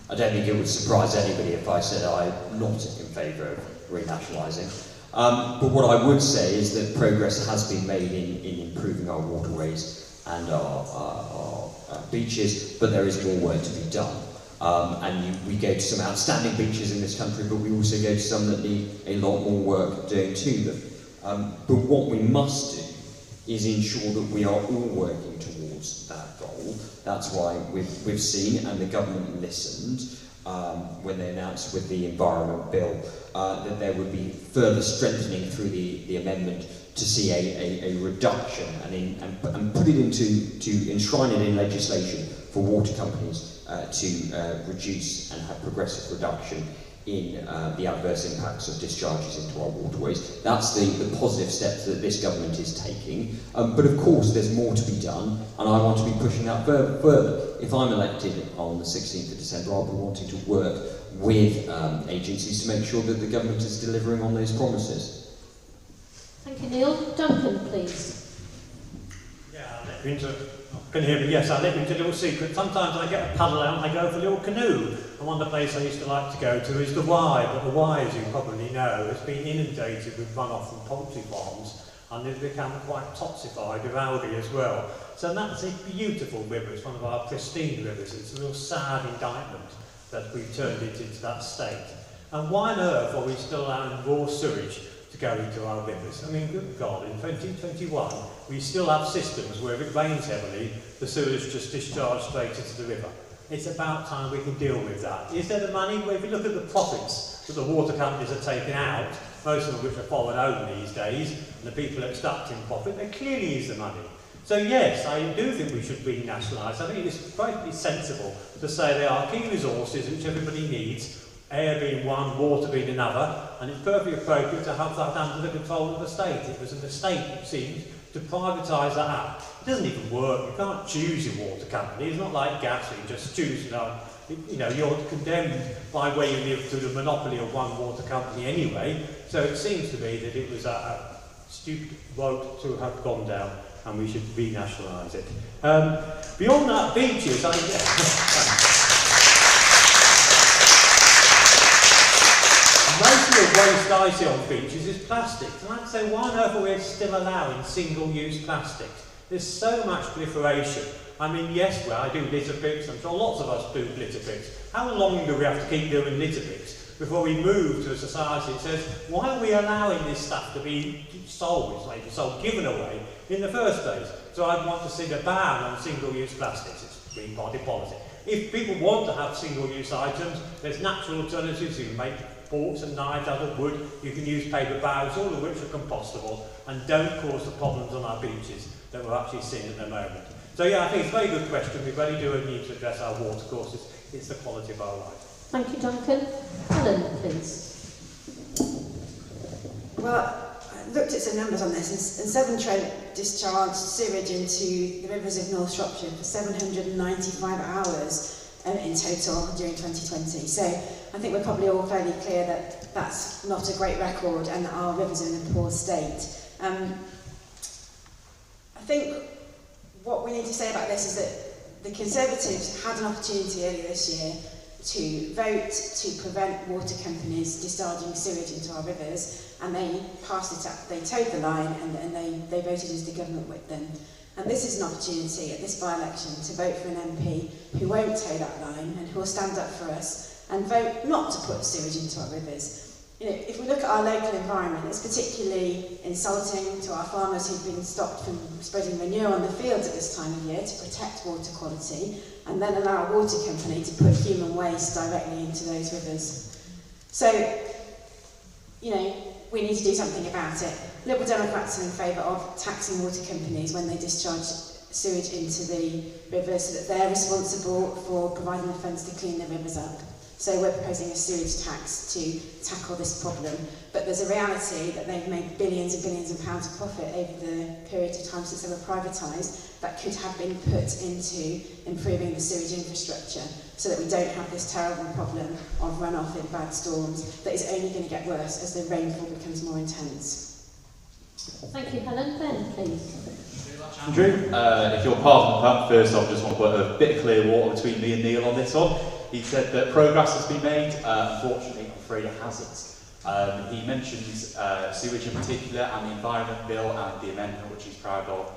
I don't think it would surprise anybody if I said I'm not in favour of renationalising. But what I would say is that progress has been made in improving our waterways and our beaches, but there is more work to be done. We go to some outstanding beaches in this country, but we also go to some that need a lot more work doing to them. But what we must do is ensure that we are all working towards that goal. That's why we've seen, and the government listened, when they announced with the Environment Bill that there would be further strengthening through the amendment to see a reduction and put it to enshrine it in legislation for water companies to reduce and have progressive reduction in the adverse impacts of discharges into our waterways. That's the positive steps that this government is taking. But of course there's more to be done, and I want to be pushing that further. If I'm elected on the 16th of December, I'll be wanting to work with agencies to make sure that the government is delivering on those promises. Thank you, Neil. Duncan, please. Yeah, Can you hear me? Yes, I let you into a little secret. Sometimes I get a paddle out and I go for a little canoe. And one of the places I used to like to go to is the Wye, but the Wye, as you probably know, has been inundated with runoff from poultry farms, and it's become quite toxified with algae as well. So that's a beautiful river. It's one of our pristine rivers. It's a real sad indictment that we've turned it into that state. And why on earth are we still allowing raw sewage to go into our rivers? I mean, good God, in 2021, we still have systems where if it rains heavily, the sewage just discharged straight into the river. It's about time we can deal with that. Is there the money? Well, if you look at the profits that the water companies are taking out, most of which are foreign owned these days, and the people extracting profit, there clearly is the money. So yes, I do think we should renationalise. I think it's quite sensible to say there are key resources which everybody needs, air being one, water being another, and it's perfectly appropriate to have that under the control of the state. It was a mistake, it seems, to privatise that out. It doesn't even work. You can't choose your water company. It's not like gas where you just choose, you're condemned by where you live to the monopoly of one water company anyway. So it seems to me that it was a stupid road to have gone down, and we should renationalise it. Beyond that, beaches, most of the waste I see on beaches is plastics, and I'd say, why on earth are we still allowing single-use plastics? There's so much proliferation. I mean, yes, well, I do litter picks, I'm sure lots of us do litter picks. How long do we have to keep doing litter picks before we move to a society that says, why are we allowing this stuff to be sold, given away in the first place? So I'd want to see a ban on single-use plastics. It's Green Party policy. If people want to have single-use items, there's natural alternatives. You can make forks and knives out of wood, you can use paper bags, all of which are compostable and don't cause the problems on our beaches that we're actually seeing at the moment. So yeah, I think it's a very good question. We really do need to address our water courses. It's the quality of our life. Thank you, Duncan. Helen, please. Well, I looked at some numbers on this, and Severn Trent discharged sewage into the rivers of North Shropshire for 795 hours in total during 2020. So I think we're probably all fairly clear that that's not a great record and that our rivers are in a poor state. I think what we need to say about this is that the Conservatives had an opportunity earlier this year to vote to prevent water companies discharging sewage into our rivers, and they passed it up, they towed the line, and they voted as the government with them. And this is an opportunity at this by-election to vote for an MP who won't toe that line and who will stand up for us and vote not to put sewage into our rivers. You know, if we look at our local environment, it's particularly insulting to our farmers who've been stopped from spreading manure on the fields at this time of year to protect water quality, and then allow a water company to put human waste directly into those rivers. So, you know, we need to do something about it. Liberal Democrats are in favour of taxing water companies when they discharge sewage into the rivers so that they're responsible for providing the funds to clean the rivers up. So we're proposing a sewage tax to tackle this problem. But there's a reality that they've made billions and billions of pounds of profit over the period of time since they were privatised that could have been put into improving the sewage infrastructure so that we don't have this terrible problem of runoff in bad storms that is only going to get worse as the rainfall becomes more intense. Thank you, Helen. Ben, please. Andrew, if you'll pardon that, first off, just want to put a bit of clear water between me and Neil on this one. He said that progress has been made. Unfortunately, I'm afraid it hasn't. He mentioned sewage in particular and the Environment Bill and the amendment which he's proud of.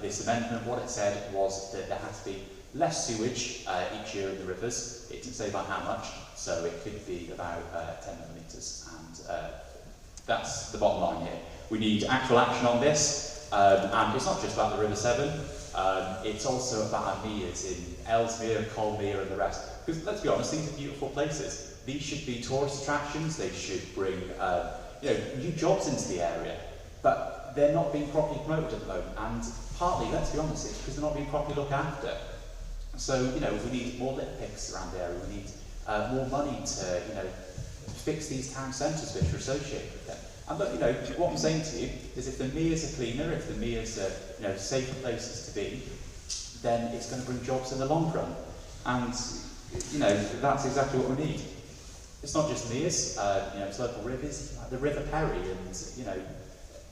This amendment, what it said was that there had to be less sewage each year in the rivers. It didn't say by how much, so it could be about 10 millimetres, and that's the bottom line here. We need actual action on this, and it's not just about the River Severn, it's also about our meres in Ellesmere, Colmere and the rest. Because let's be honest, these are beautiful places. These should be tourist attractions, they should bring new jobs into the area, but they're not being properly promoted at the moment, and partly, let's be honest, it's because they're not being properly looked after. So, we need more litter picks around the area, we need more money to, fix these town centres which are associated with them. And look, what I'm saying to you is if the meres are cleaner, if the meres are, safer places to be, then it's going to bring jobs in the long run. And, that's exactly what we need. It's not just meres, it's local rivers, like the River Perry and,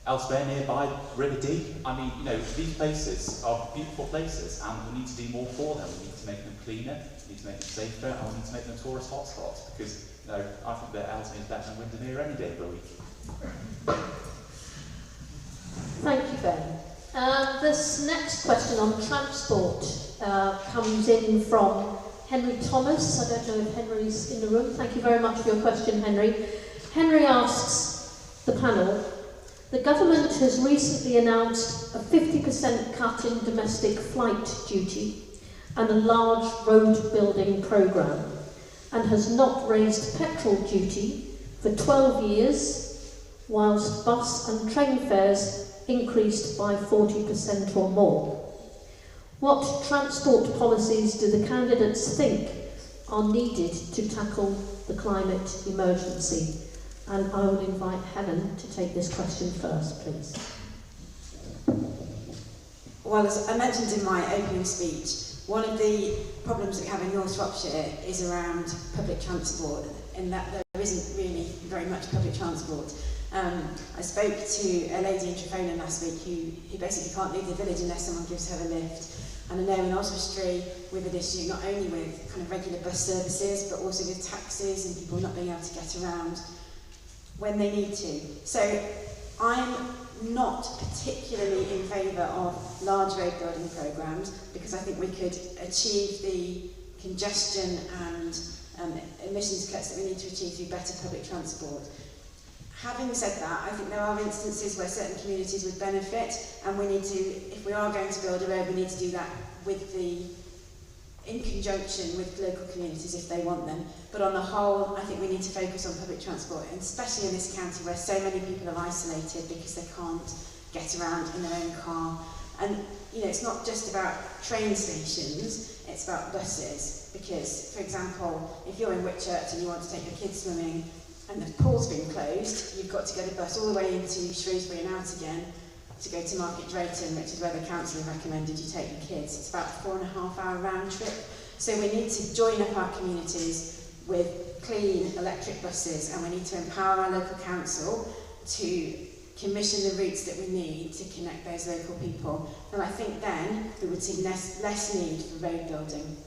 elsewhere nearby, River Dee. I mean, you know, these places are beautiful places, and we need to do more for them. We need to make them cleaner, we need to make them safer, and we need to make them tourist hotspots, because, you know, I think that Ellesmere is better than Windermere any day of the week. Thank you, Ben. This next question on transport comes in from Henry Thomas. I don't know if Henry's in the room. Thank you very much for your question, Henry. Henry asks the panel, the government has recently announced a 50% cut in domestic flight duty and a large road building programme, and has not raised petrol duty for 12 years, whilst bus and train fares increased by 40% or more. What transport policies do the candidates think are needed to tackle the climate emergency? And I will invite Helen to take this question first, please. Well, as I mentioned in my opening speech, one of the problems that we have in North Shropshire is around public transport, in that there isn't really very much public transport. I spoke to a lady in Trefona last week who basically can't leave the village unless someone gives her a lift. And I know in Oswestry we've an issue not only with kind of regular bus services, but also with taxis and people not being able to get around when they need to. So I'm not particularly in favour of large road building programmes, because I think we could achieve the congestion and emissions cuts that we need to achieve through better public transport. Having said that, I think there are instances where certain communities would benefit, and we need to, if we are going to build a road, we need to do that in conjunction with local communities if they want them. But on the whole, I think we need to focus on public transport, and especially in this county where so many people are isolated because they can't get around in their own car. And you know, it's not just about train stations, it's about buses. Because, for example, if you're in Whitchurch and you want to take your kids swimming, and the pool's been closed, you've got to get a bus all the way into Shrewsbury and out again to go to Market Drayton, which is where the council have recommended you take your kids. It's about a 4.5-hour round trip. So we need to join up our communities with clean electric buses, and we need to empower our local council to commission the routes that we need to connect those local people. And I think then we would see less need for road building.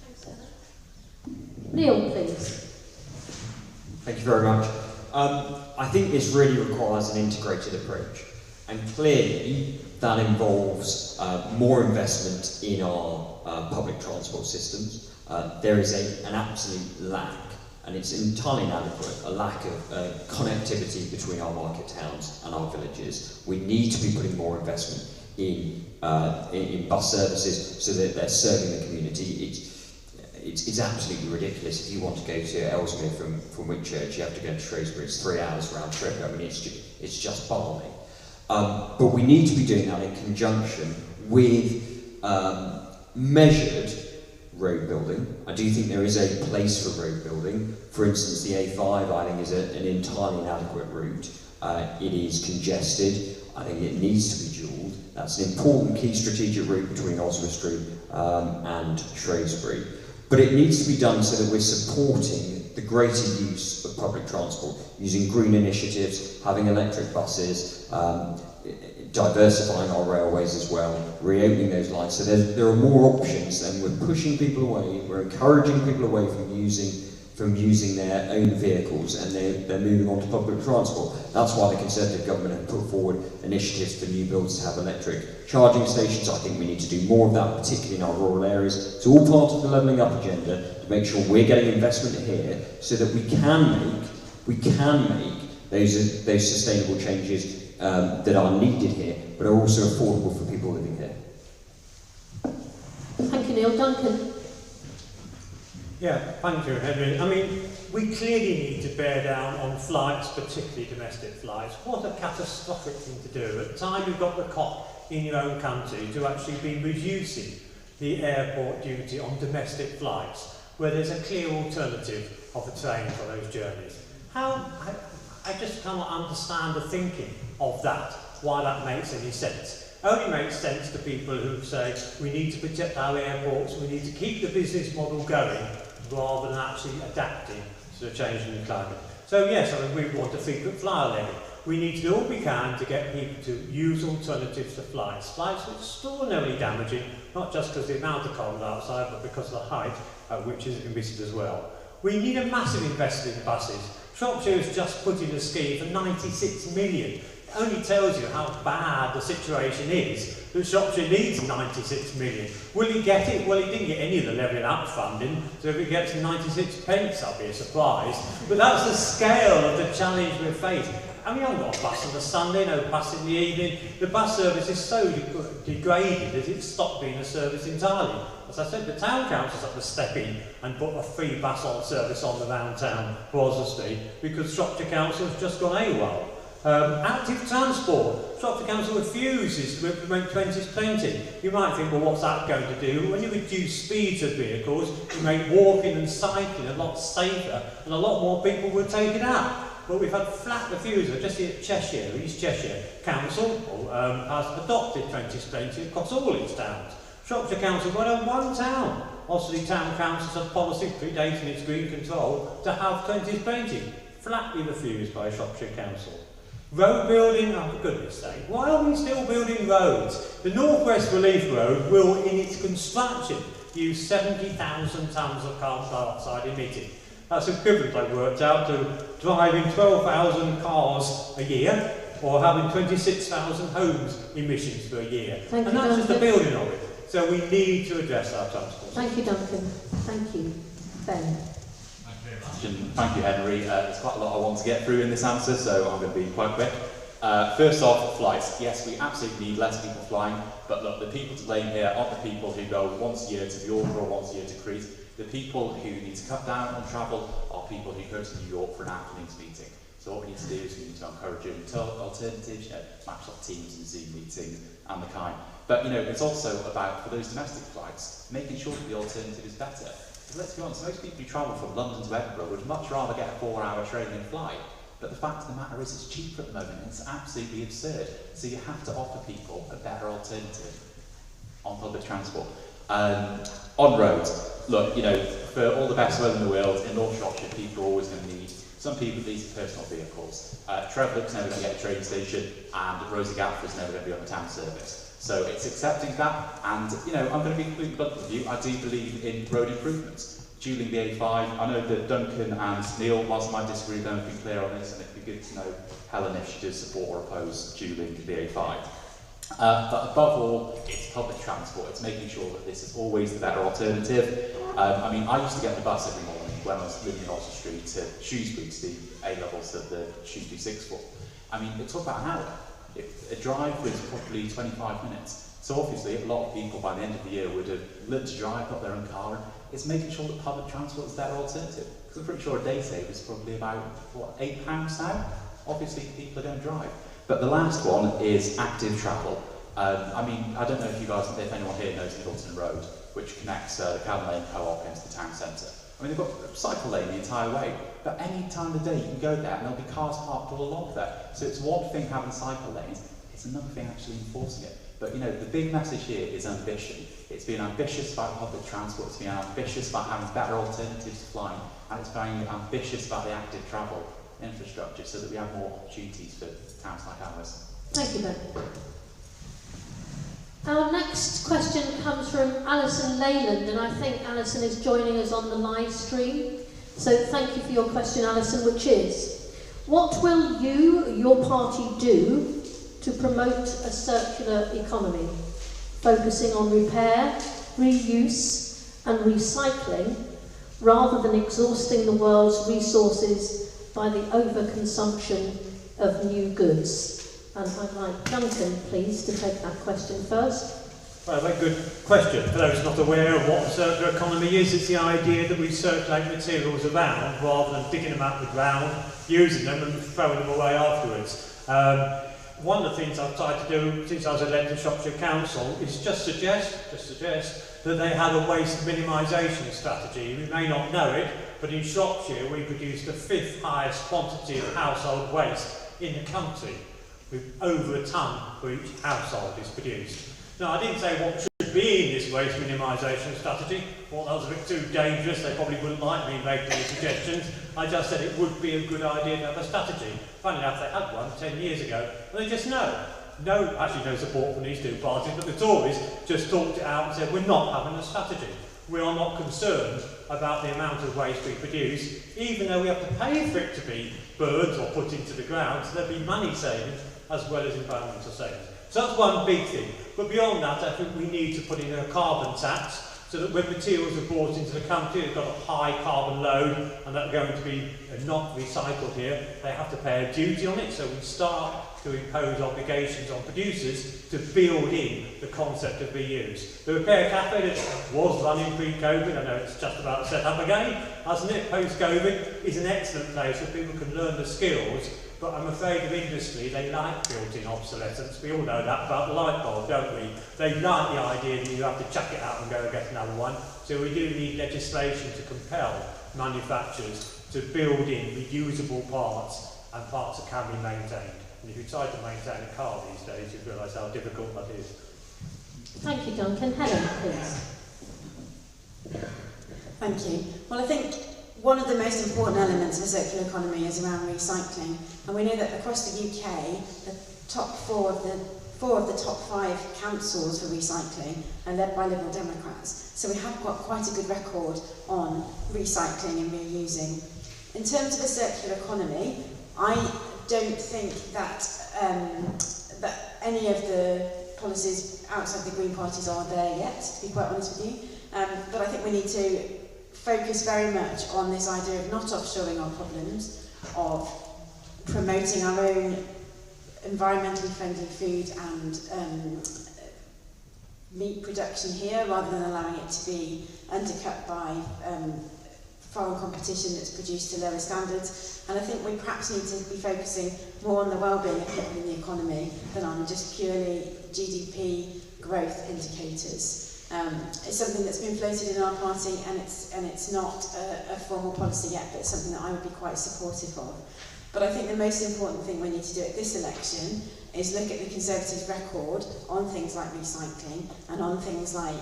Thanks, Anna. Neil, please. Thank you very much. I think this really requires an integrated approach, and clearly that involves more investment in our public transport systems. There is an absolute lack, and it's entirely inadequate, a lack of connectivity between our market towns and our villages. We need to be putting more investment in bus services so that they're serving the community. It's absolutely ridiculous. If you want to go to Ellesmere from Whitchurch, you have to go to Shrewsbury. It's 3 hours round trip. I mean, it's just balmy. But we need to be doing that in conjunction with measured road building. I do think there is a place for road building. For instance, the A5, I think, is an entirely inadequate route. It is congested. I think it needs to be dualled. That's an important key strategic route between Oswestry and Shrewsbury. But it needs to be done so that we're supporting the greater use of public transport, using green initiatives, having electric buses, diversifying our railways as well, reopening those lines. So there are more options, and we're pushing people away, we're encouraging people away from using their own vehicles, and they're moving on to public transport. That's why the Conservative government have put forward initiatives for new builds to have electric charging stations. I think we need to do more of that, particularly in our rural areas. It's all part of the levelling up agenda to make sure we're getting investment here so that we can make those sustainable changes that are needed here, but are also affordable for people living here. Thank you, Neil. Duncan. Yeah, thank you, Henry. I mean, we clearly need to bear down on flights, particularly domestic flights. What a catastrophic thing to do. At the time you've got the COP in your own country to actually be reducing the airport duty on domestic flights, where there's a clear alternative of the train for those journeys. I just cannot understand the thinking of that, why that makes any sense. It only makes sense to people who say we need to protect our airports, we need to keep the business model going, rather than actually adapting to the change in the climate. So yes, I mean, we want a frequent flyer levy. we need to do all we can to get people to use alternatives to flights. Flights are extraordinarily damaging, not just because of the amount of carbon dioxide, but because of the height at which is emitted as well. We need a massive investment in buses. Shropshire has just put in a scheme for 96 million. It only tells you how bad the situation is that Shropshire needs 96 million. Will he get it? Well, he didn't get any of the levelling up funding, so if he gets 96 pence, I'll be surprised. But that's the scale of the challenge we're facing. And we haven't got a bus on a Sunday, no bus in the evening. The bus service is so degraded that it's stopped being a service entirely. As I said, the town council's had to step in and put a free bus on service on the round town for Oswestry because Shropshire Council has just gone AWOL. Active transport. Shropshire Council refuses to implement 2020. You might think, well, what's that going to do? When you reduce speeds of vehicles, you make walking and cycling a lot safer and a lot more people will take it up. But we've had flat refusal. Just here at Cheshire, East Cheshire Council has adopted 2020 across all its towns. Shropshire Council got in one town. Oswestry Town Council's a policy predating its green control to have 2020. Flatly refused by Shropshire Council. Road building, oh for goodness sake, why are we still building roads? The North West Relief Road will, in its construction, use 70,000 tonnes of carbon dioxide emitted. That's equivalent, I've worked out, to driving 12,000 cars a year, or having 26,000 homes emissions for a year. Thank and you, that's Duncan. just the building of it. So we need to address our transport. Thank you, Duncan. Thank you. Ben. Thank you, Henry. There's quite a lot I want to get through in this answer, so I'm going to be quite quick. First off, flights. Yes, we absolutely need less people flying, but look, the people to blame here aren't the people who go once a year to York or once a year to Crete. The people who need to cut down on travel are people who go to New York for an afternoon's meeting. So what we need to do is we need to encourage alternatives, Microsoft Teams and Zoom meetings and the kind. But it's also about, for those domestic flights, making sure that the alternative is better. Because let's be honest, most people who travel from London to Edinburgh would much rather get a 4-hour train than fly. But the fact of the matter is it's cheaper at the moment and it's absolutely absurd. So you have to offer people a better alternative on public transport. On roads, look, for all the best will in the world, in North Shropshire, people are always going to need, some people at least, personal vehicles. Trevlick's never going to get a train station, and Rosie Gafford's never going to be on the town service. So it's accepting that, and, I'm going to be completely blunt with you, I do believe in road improvements. Dueling the A5, I know that Duncan and Neil, whilst I might disagree with them, have been clear on this, and it'd be good to know Helen if she does support or oppose dueling the A5. But above all, it's public transport. It's making sure that this is always the better alternative. I used to get the bus every morning when I was living in Oswestry to Shrewsbury to do A-levels at the Shrewsbury Sixth Form. It took about an hour. A drive was probably 25 minutes. So obviously, a lot of people by the end of the year would have learned to drive, got their own car. It's making sure that public transport is a better alternative. Because I'm pretty sure a day save is probably about, £8 now? Obviously, people are going to drive. But the last one is active travel. I don't know if anyone here knows Middleton Road, which connects the Calvin Lane Co-op into the town centre. They've got a cycle lane the entire way, but any time of day you can go there and there'll be cars parked all along there. So it's one thing having cycle lanes, it's another thing actually enforcing it. But the big message here is ambition. It's being ambitious about public transport, it's being ambitious about having better alternatives to flying, and it's being ambitious about the active travel infrastructure so that we have more opportunities for towns like ours. Thank you, Ben. Our next question comes from Alison Leyland, and I think Alison is joining us on the live stream. So thank you for your question, Alison, which is, what will your party do to promote a circular economy, focusing on repair, reuse and recycling, rather than exhausting the world's resources by the overconsumption of new goods? And I'd like Duncan, please, to take that question first. Well, a very good question. For those not aware of what a circular economy is, it's the idea that we circulate materials around rather than digging them out of the ground, using them and throwing them away afterwards. One of the things I've tried to do since I was elected to Shropshire Council is just suggest that they have a waste minimisation strategy. We may not know it, but in Shropshire we produce the 5th highest quantity of household waste in the country, with over a tonne for each household is produced. Now, I didn't say what should be in this waste minimisation strategy. Thought that was a bit too dangerous, they probably wouldn't like me making any suggestions. I just said it would be a good idea to have a strategy. Funny enough, they had one 10 years ago, and they just actually no support from these two parties, but the Tories just talked it out and said, we're not having a strategy. We are not concerned about the amount of waste we produce, even though we have to pay for it to be burned or put into the ground, so there'll be money savings as well as environmental savings. So that's one big thing. But beyond that, I think we need to put in a carbon tax, so that when materials are brought into the country, they've got a high carbon load and they're going to be not recycled here, they have to pay a duty on it. So we start to impose obligations on producers to build in the concept of reuse. The Repair Cafe that was running pre-COVID, I know it's just about set up again, hasn't it, post-COVID, is an excellent place where people can learn the skills. But I'm afraid of industry, they like built-in obsolescence. We all know that about the light bulb, don't we? They like the idea that you have to chuck it out and go and get another one. So we do need legislation to compel manufacturers to build in reusable parts and parts that can be maintained. And if you try to maintain a car these days, you realise how difficult that is. Thank you, Duncan. Helen, please. Thank you. Well, I think one of the most important elements of a circular economy is around recycling, and we know that across the UK, the top four of the top 5 councils for recycling are led by Liberal Democrats. So we have got quite a good record on recycling and reusing. In terms of a circular economy, I don't think that that any of the policies outside the Green parties are there yet, to be quite honest with you. But I think we need to focus very much on this idea of not offshoring our problems, of promoting our own environmentally friendly food and meat production here, rather than allowing it to be undercut by foreign competition that's produced to lower standards. And I think we perhaps need to be focusing more on the well-being of people in the economy than on just purely GDP growth indicators. It's something that's been floated in our party, and it's not a formal policy yet, but it's something that I would be quite supportive of. But I think the most important thing we need to do at this election is look at the Conservatives' record on things like recycling and on things like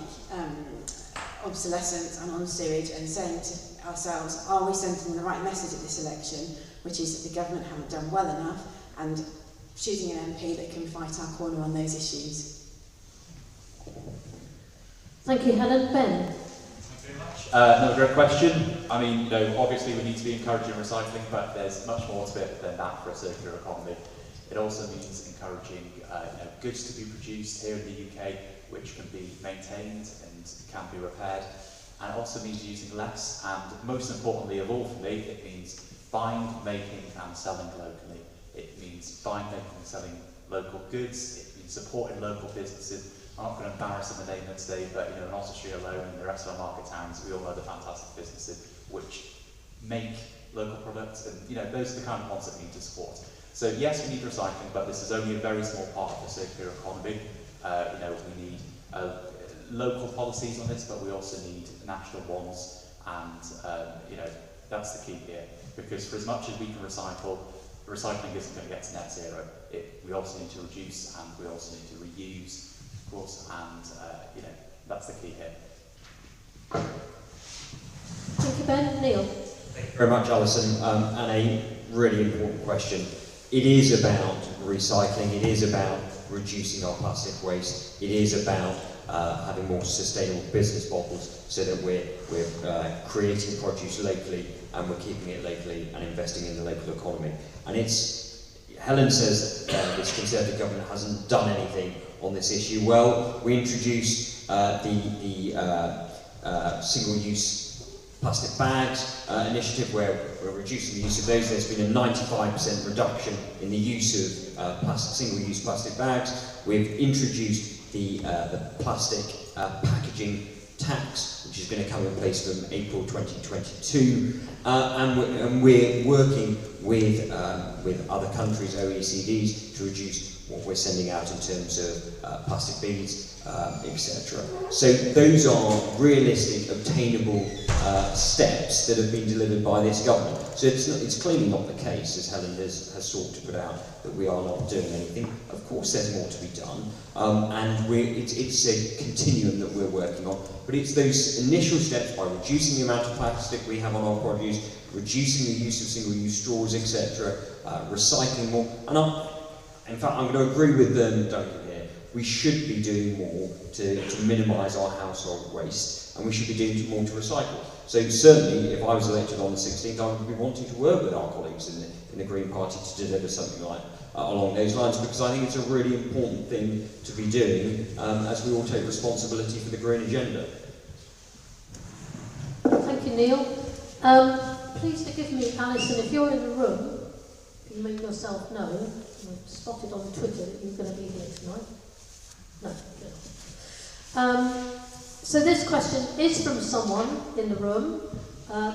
obsolescence and on sewage, and saying to ourselves, are we sending the right message at this election, which is that the government haven't done well enough, and choosing an MP that can fight our corner on those issues. Thank you, Helen. Ben? Thank you very much. Another great question. I mean, obviously we need to be encouraging recycling, but there's much more to it than that for a circular economy. It also means encouraging goods to be produced here in the UK, which can be maintained and can be repaired. And it also means using less, and most importantly of all for me, it means buying, making and selling locally. It means buying, making and selling local goods. It means supporting local businesses. I'm not going to embarrass them and name them today, but in Oswestry alone and the rest of our market towns, we all know the fantastic businesses which make local products, and those are the kind of ones that we need to support. So yes, we need recycling, but this is only a very small part of the circular economy. We need local policies on this, but we also need national ones, and that's the key here. Because for as much as we can recycle, recycling isn't going to get to net zero. We also need to reduce, and we also need to reuse, of course, and that's the key here. Thank you, Ben. Neil? Thank you very much, Alison, and a really important question. It is about recycling, it is about reducing our plastic waste, it is about having more sustainable business models so that we're creating produce locally and we're keeping it locally and investing in the local economy. And Helen says this Conservative government hasn't done anything on this issue. Well, we introduced the single-use plastic bags initiative, where we're reducing the use of those. There's been a 95% reduction in the use of single-use plastic bags. We've introduced the plastic packaging tax, which is going to come in place from April 2022, and we're working with other countries, OECDs, to reduce what we're sending out in terms of plastic beads, etc. So those are realistic, obtainable steps that have been delivered by this government. So it's clearly not the case, as Helen has sought to put out, that we are not doing anything. Of course there's more to be done, and it's a continuum that we're working on, but it's those initial steps by reducing the amount of plastic we have on our produce, reducing the use of single-use straws, etc., recycling more, and in fact I'm going to agree with Duncan here, we should be doing more to minimise our household waste, and we should be doing more to recycle. So certainly, if I was elected on the 16th, I would be wanting to work with our colleagues in the Green Party to deliver something like along those lines, because I think it's a really important thing to be doing as we all take responsibility for the green agenda. Thank you, Neil. Please forgive me, Alison, if you're in the room, if you make yourself known. I've spotted on Twitter that you're going to be here tonight. No, good. So this question is from someone in the room.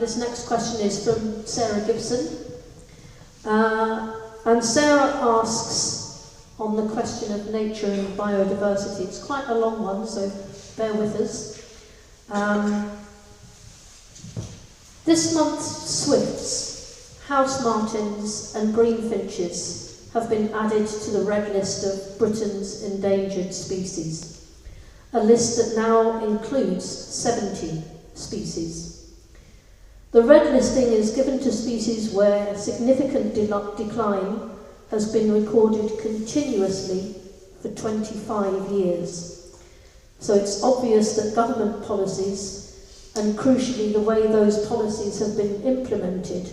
This next question is from Sarah Gibson. And Sarah asks on the question of nature and biodiversity. It's quite a long one, so bear with us. This month's swifts, house martins and greenfinches have been added to the red list of Britain's endangered species. A list that now includes 70 species. The red listing is given to species where a significant decline has been recorded continuously for 25 years. So it's obvious that government policies, and crucially the way those policies have been implemented,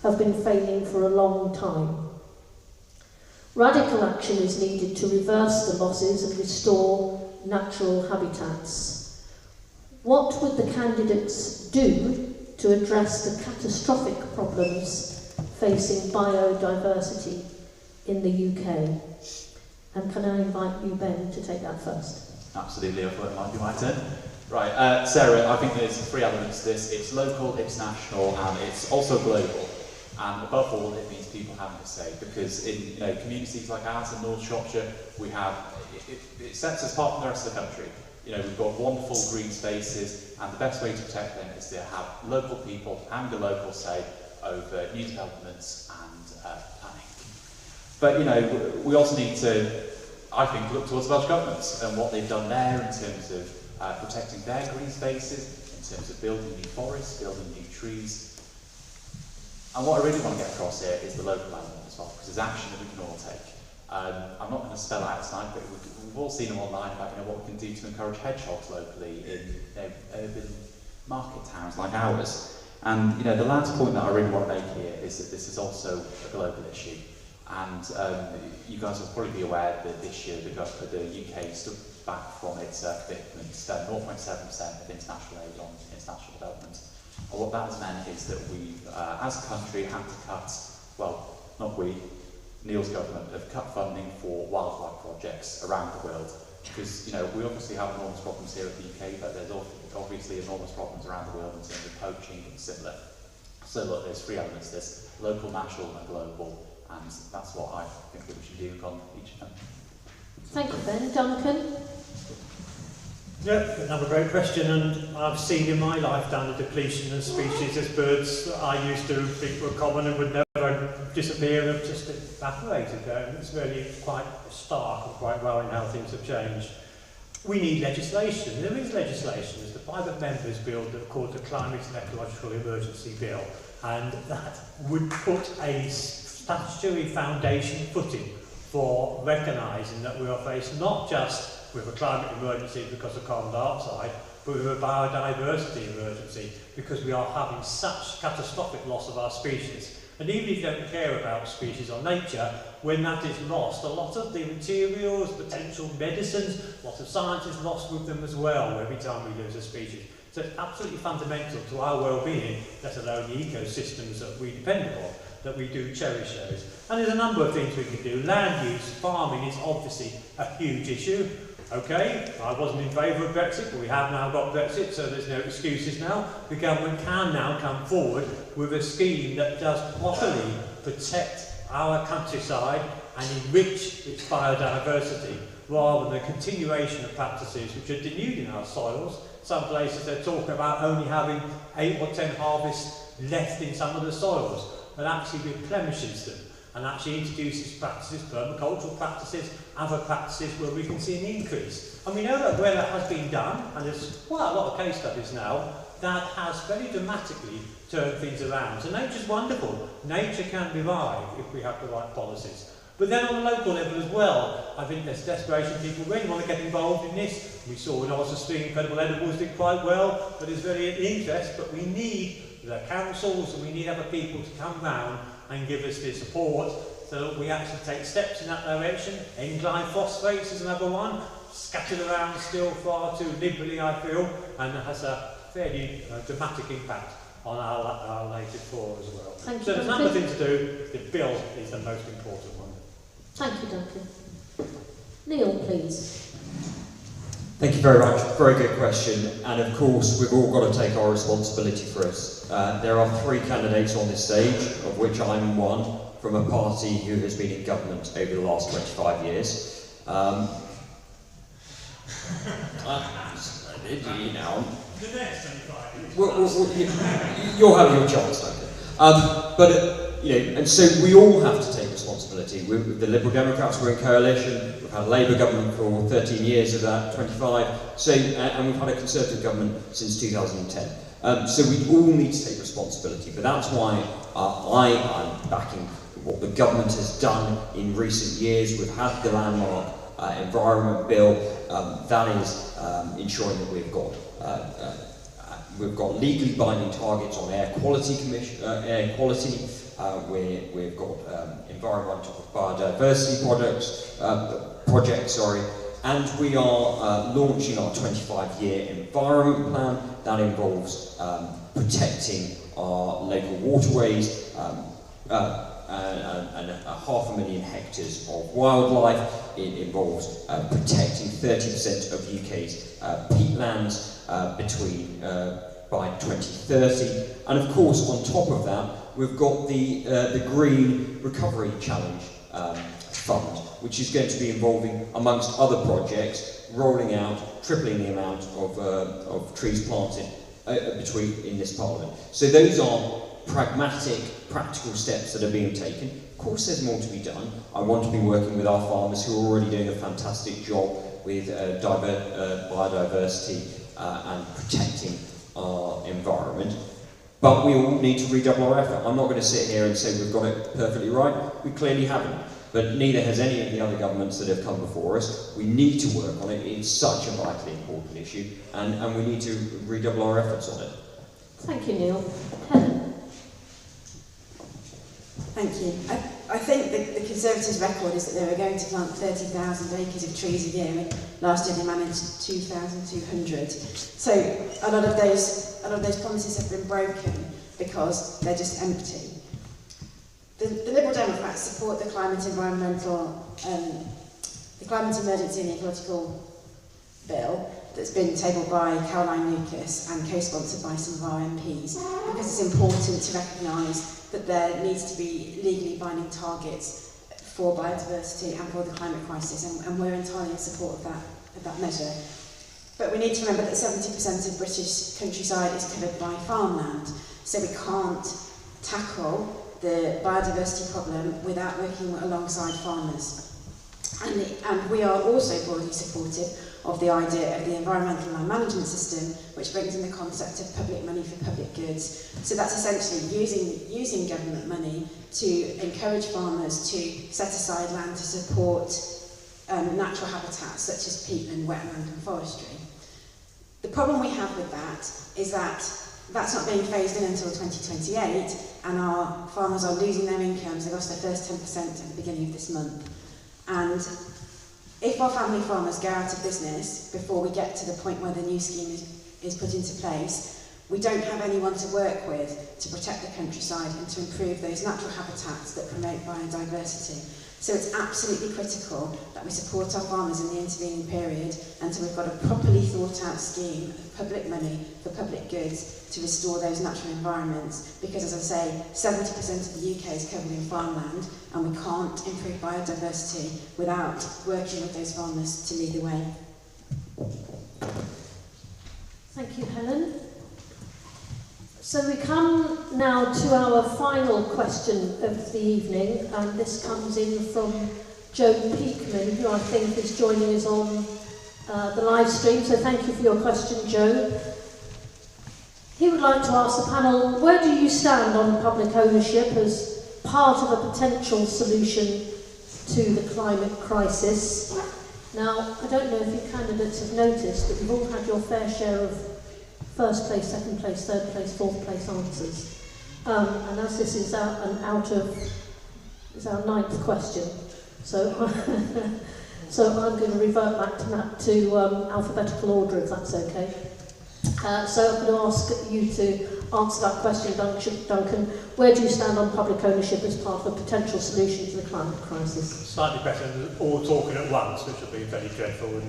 have been failing for a long time. Radical action is needed to reverse the losses and restore natural habitats. What would the candidates do to address the catastrophic problems facing biodiversity in the UK? And can I invite you, Ben, to take that first? Absolutely, I thought it might be my turn. Right, Sarah, I think there's three elements to this. It's local, it's national, and it's also global. And above all, it means people having a say, because in communities like ours in North Shropshire, we have it sets us apart from the rest of the country. We've got wonderful green spaces, and the best way to protect them is to have local people having a local say over new developments and planning. But we also need to, I think, look towards Welsh governments and what they've done there in terms of protecting their green spaces, in terms of building new forests, building new trees. And what I really want to get across here is the local element as well, because there's action that we can all take. I'm not going to spell out tonight, but we've all seen them online about what we can do to encourage hedgehogs locally in urban market towns like ours. And the last point that I really want to make here is that this is also a global issue. And you guys will probably be aware that this year the UK stood back from its commitment to spend 0.7% of international aid on international development. And what that has meant is that we've, as a country, had to cut, well, not we, Neil's government have cut funding for wildlife projects around the world, because we obviously have enormous problems here in the UK, but there's obviously enormous problems around the world in terms of poaching and similar. So look, there's three elements: this local, national, and global, and that's what I think that we should do on each of them. Thank you, Ben. Duncan? Yeah, another great question, and I've seen in my lifetime the depletion of species as birds that I used to think were common and would never disappear and have just evaporated there. It's really quite stark and quite well in how things have changed. We need legislation. There is legislation. There's the private members' bill that called the Climate and Ecological Emergency Bill, and that would put a statutory foundation footing for recognising that we are faced not just with a climate emergency because of carbon dioxide, but with a biodiversity emergency because we are having such catastrophic loss of our species. And even if you don't care about species or nature, when that is lost, a lot of the materials, potential medicines, a lot of science is lost with them as well every time we lose a species. So it's absolutely fundamental to our well-being, let alone the ecosystems that we depend upon, that we do cherish those. And there's a number of things we can do. Land use, farming is obviously a huge issue. Okay, I wasn't in favour of Brexit, but we have now got Brexit, so there's no excuses now. The government can now come forward with a scheme that does properly protect our countryside and enrich its biodiversity, rather than a continuation of practices which are denuding our soils. Some places they're talking about only having 8 or 10 harvests left in some of the soils, but actually replenishes them and actually introduces practices, permacultural practices, other practices where we can see an increase. And we know that where that has been done, and there's quite a lot of case studies now, that has very dramatically turned things around. So nature's wonderful. Nature can revive if we have the right policies. But then on the local level as well, I think there's desperation. People really want to get involved in this. We saw in Oswestry, Incredible Edibles did quite well, but there's very little interest. But we need the councils and we need other people to come round and give us the support so that we actually take steps in that direction. Enzyme phosphates is another one, scattered around still far too liberally, I feel, and has a fairly dramatic impact on our native flora as well. Thank So you, there's another thing to do. The bill is the most important one. Thank you, Duncan. Neil, please. Thank you very much. Very good question. And of course, we've all got to take our responsibility for us. There are 3 candidates on this stage, of which I'm one, from a party who has been in government over the last 25 years. You know, The next 25 years. You'll have your chance, Duncan. You know, and so we all have to take responsibility. The Liberal Democrats were in coalition. We've had a Labour government for 13 years of that, 25. So, and we've had a Conservative government since 2010. So we all need to take responsibility. But that's why I'm backing what the government has done in recent years. We've had the landmark environment bill. That is ensuring that we've got legally binding targets on air quality. We've got environmental biodiversity projects, and we are launching our 25-year environment plan that involves protecting our local waterways and 500,000 hectares of wildlife. It involves protecting 30% of UK's peatlands by 2030, and of course on top of that we've got the Green Recovery Challenge Fund, which is going to be involving, amongst other projects, rolling out, tripling the amount of trees planted in this Parliament. So those are pragmatic, practical steps that are being taken. Of course there's more to be done. I want to be working with our farmers who are already doing a fantastic job with biodiversity and protecting our environment. But we all need to redouble our effort. I'm not going to sit here and say we've got it perfectly right. We clearly haven't. But neither has any of the other governments that have come before us. We need to work on it. It's such a vitally important issue, and we need to redouble our efforts on it. Thank you, Neil. Helen. Thank you. I think the Conservatives' record is that they were going to plant 30,000 acres of trees a year, and last year they managed 2,200. So a lot of those promises have been broken because they're just empty. The Liberal Democrats support the climate emergency and the ecological bill that's been tabled by Caroline Lucas and co-sponsored by some of our MPs, because it's important to recognise that there needs to be legally binding targets for biodiversity and for the climate crisis, and we're entirely in support of that measure. But we need to remember that 70% of British countryside is covered by farmland, so we can't tackle the biodiversity problem without working alongside farmers. And we are also broadly supportive of the idea of the environmental land management system, which brings in the concept of public money for public goods. So that's essentially using government money to encourage farmers to set aside land to support natural habitats such as peatland, wetland and forestry. The problem we have with that is that that's not being phased in until 2028, and our farmers are losing their incomes. They lost their first 10% at the beginning of this month. And if our family farmers go out of business before we get to the point where the new scheme is put into place, we don't have anyone to work with to protect the countryside and to improve those natural habitats that promote biodiversity. So it's absolutely critical that we support our farmers in the intervening period until we've got a properly thought out scheme of public money for public goods to restore those natural environments, because as I say, 70% of the UK is covered in farmland and we can't improve biodiversity without working with those farmers to lead the way. Thank you, Helen. So we come now to our final question of the evening, and this comes in from Joe Peakman, who I think is joining us on the live stream. So thank you for your question, Joe. He would like to ask the panel, where do you stand on public ownership as part of a potential solution to the climate crisis? Now, I don't know if you candidates have noticed, but you've all had your fair share of first place, second place, third place, fourth place answers. And as this is our ninth question, so I'm going to revert back to alphabetical order, if that's okay. So I'm going to ask you to answer that question, Duncan. Where do you stand on public ownership as part of a potential solution to the climate crisis? Slightly better than all talking at once, which will be very dreadful.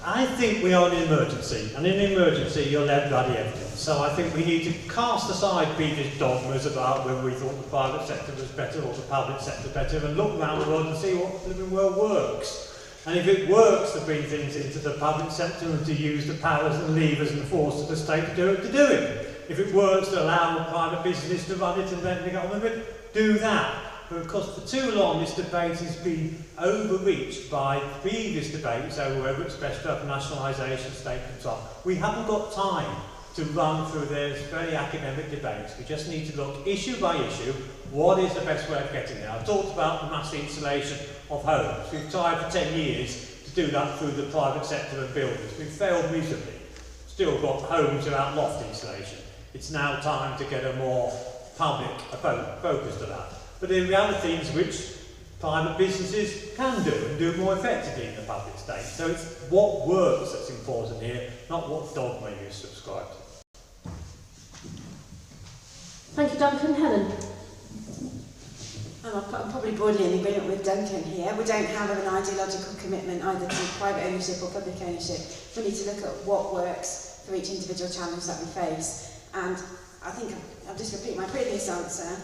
I think we are in an emergency, and in an emergency you're led by the evidence. So I think we need to cast aside previous dogmas about when we thought the private sector was better or the public sector better, and look around the world and see what the living world works. And if it works to bring things into the public sector and to use the powers and levers and the force of the state to do it. If it works to allow private business to run it and then get on with it, do that. But of course, for too long, this debate has been overreached by previous debates over whether it's best to have nationalisation, state control. We haven't got time to run through those very academic debates. We just need to look issue by issue, what is the best way of getting there. I've talked about the mass insulation of homes. We've tried for 10 years to do that through the private sector and builders. We've failed miserably. Still got homes without loft insulation. It's now time to get a more public focus to that. But there are other things which private businesses can do and do more effectively in the public state. So it's what works that's important here, not what dogma you subscribe to. Thank you, Duncan. Helen? I'm probably broadly in agreement with Duncan here. We don't have an ideological commitment either to private ownership or public ownership. We need to look at what works for each individual challenge that we face. And I think I'll just repeat my previous answer.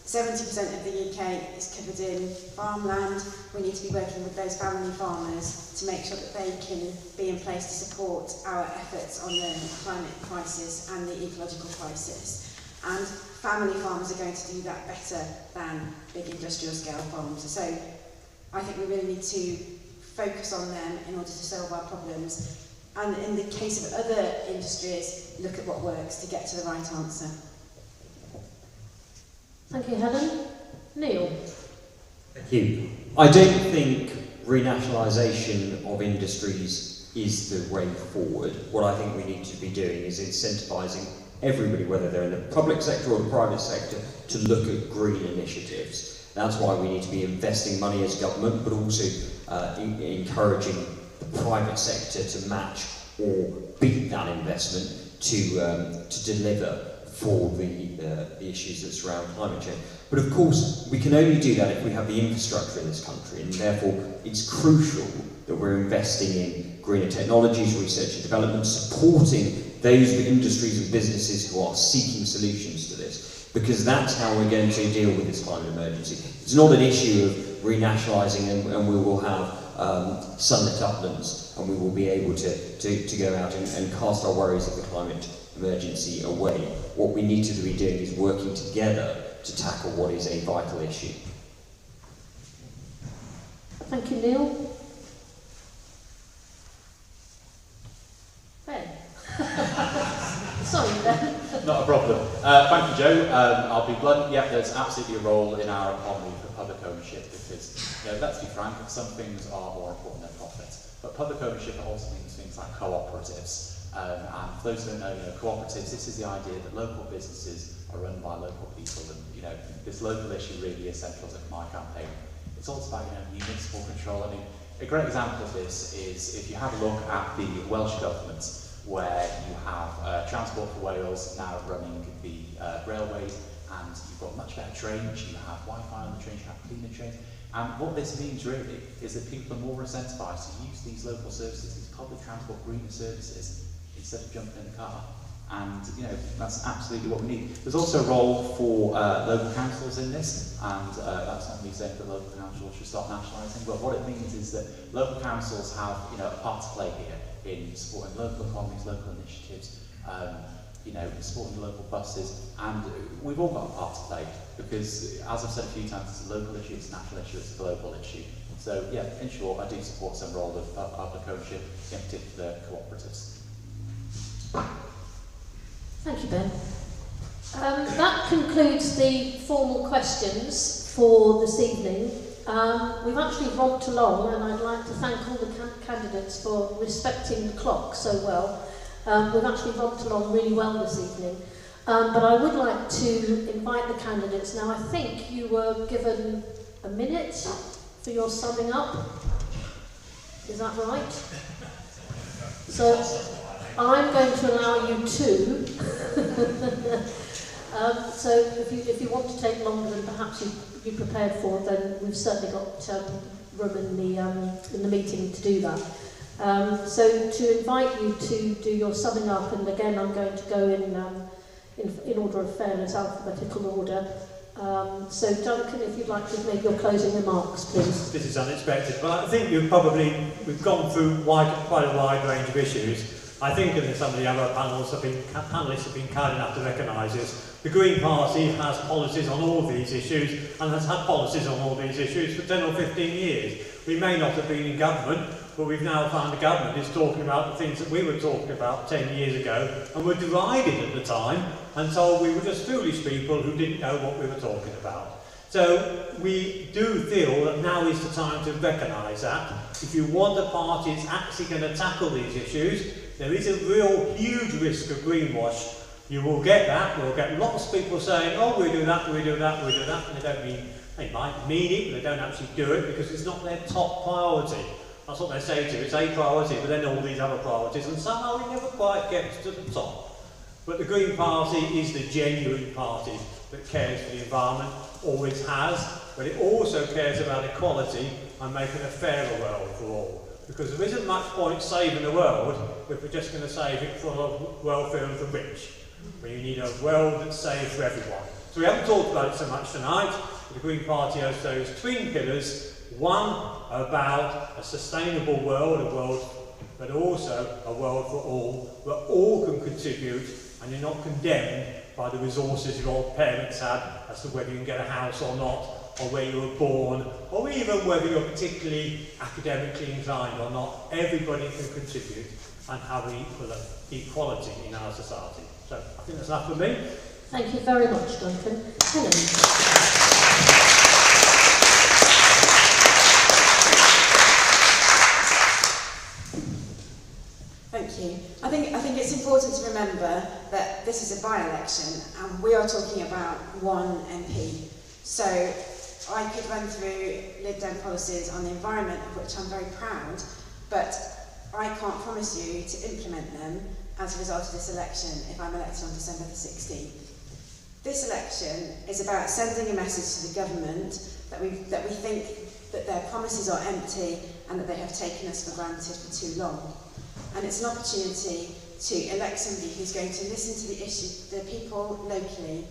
70% of the UK is covered in farmland. We need to be working with those family farmers to make sure that they can be in place to support our efforts on the climate crisis and the ecological crisis. And family farmers are going to do that better than big industrial scale farms. So I think we really need to focus on them in order to solve our problems. And in the case of other industries, look at what works to get to the right answer. Thank you, Helen. Neil? Thank you. I don't think renationalisation of industries is the way forward. What I think we need to be doing is incentivising everybody, whether they're in the public sector or the private sector, to look at green initiatives. That's why we need to be investing money as government, but also encouraging the private sector to match or beat that investment to deliver for the issues that surround climate change. But of course, we can only do that if we have the infrastructure in this country, and therefore it's crucial that we're investing in greener technologies, research and development, supporting those industries and businesses who are seeking solutions to this, because that's how we're going to deal with this climate emergency. It's not an issue of renationalising and we will have sunlit uplands and we will be able to go out and cast our worries of the climate emergency away. What we need to be doing is working together to tackle what is a vital issue. Thank you, Neil. Ben? Sorry, Ben. Not a problem. Thank you, Joe. I'll be blunt. Yeah, there's absolutely a role in our economy for public ownership because, let's be frank, some things are more important than profit. But public ownership also means things like cooperatives. And for those who don't know, cooperatives, this is the idea that local businesses are run by local people, and this local issue really is central to my campaign. It's also about municipal control. I mean, a great example of this is if you have a look at the Welsh Government, where you have Transport for Wales now running the railways, and you've got much better trains, you have Wi-Fi on the trains, you have cleaner trains. And what this means really is that people are more incentivised to use these local services, these public transport greener services, instead of jumping in the car. And that's absolutely what we need. There's also a role for local councils in this, and that's not me saying that local councils should start nationalising, but what it means is that local councils have a part to play here in supporting local economies, local initiatives, supporting local buses, and we've all got a part to play, because as I've said a few times, it's a local issue, it's a national issue, it's a global issue. So yeah, in short, I do support some role of public ownership, in particular cooperatives. Thank you, Ben. That concludes the formal questions for this evening. We've actually romped along, and I'd like to thank all the candidates for respecting the clock so well. We've actually romped along really well this evening. But I would like to invite the candidates. Now, I think you were given a minute for your summing up. Is that right? So I'm going to allow you two. So if you want to take longer than perhaps you prepared for, then we've certainly got room in the meeting to do that. So to invite you to do your summing up, and again I'm going to go in order of fairness, alphabetical order. So Duncan, if you'd like to make your closing remarks, please. This is unexpected, but I think we've gone through quite a wide range of issues. I think, and some of the other panelists have been kind enough to recognise this, the Green Party has policies on all these issues and has had policies on all these issues for 10 or 15 years. We may not have been in government, but we've now found the government is talking about the things that we were talking about 10 years ago, and were derided at the time and told we were just foolish people who didn't know what we were talking about. So we do feel that now is the time to recognise that. If you want a party that's actually going to tackle these issues, there is a real huge risk of greenwash. You will get that. You'll get lots of people saying, oh, we do that, we do that, we do that, and they might mean it, but they don't actually do it because it's not their top priority. That's what they say to you. It's a priority, but then all these other priorities, and somehow it never quite gets to the top. But the Green Party is the genuine party that cares for the environment, always has, but it also cares about equality and making a fairer world for all. Because there isn't much point saving the world if we're just going to save it for the welfare of the rich. But you need a world that's safe for everyone. So we haven't talked about it so much tonight. The Green Party has those twin pillars. One, about a sustainable world, but also a world for all, where all can contribute and you're not condemned by the resources your old parents had as to whether you can get a house or not, or where you were born, or even whether you're particularly academically inclined or not. Everybody can contribute and have equality in our society. So I think that's enough for me. Thank you very much, Duncan. Helen. Thank you. I think it's important to remember that this is a by-election and we are talking about one MP. So I could run through Lib Dem policies on the environment, of which I'm very proud, but I can't promise you to implement them as a result of this election if I'm elected on December the 16th. This election is about sending a message to the government that we think that their promises are empty and that they have taken us for granted for too long. And it's an opportunity to elect somebody who's going to listen to the people locally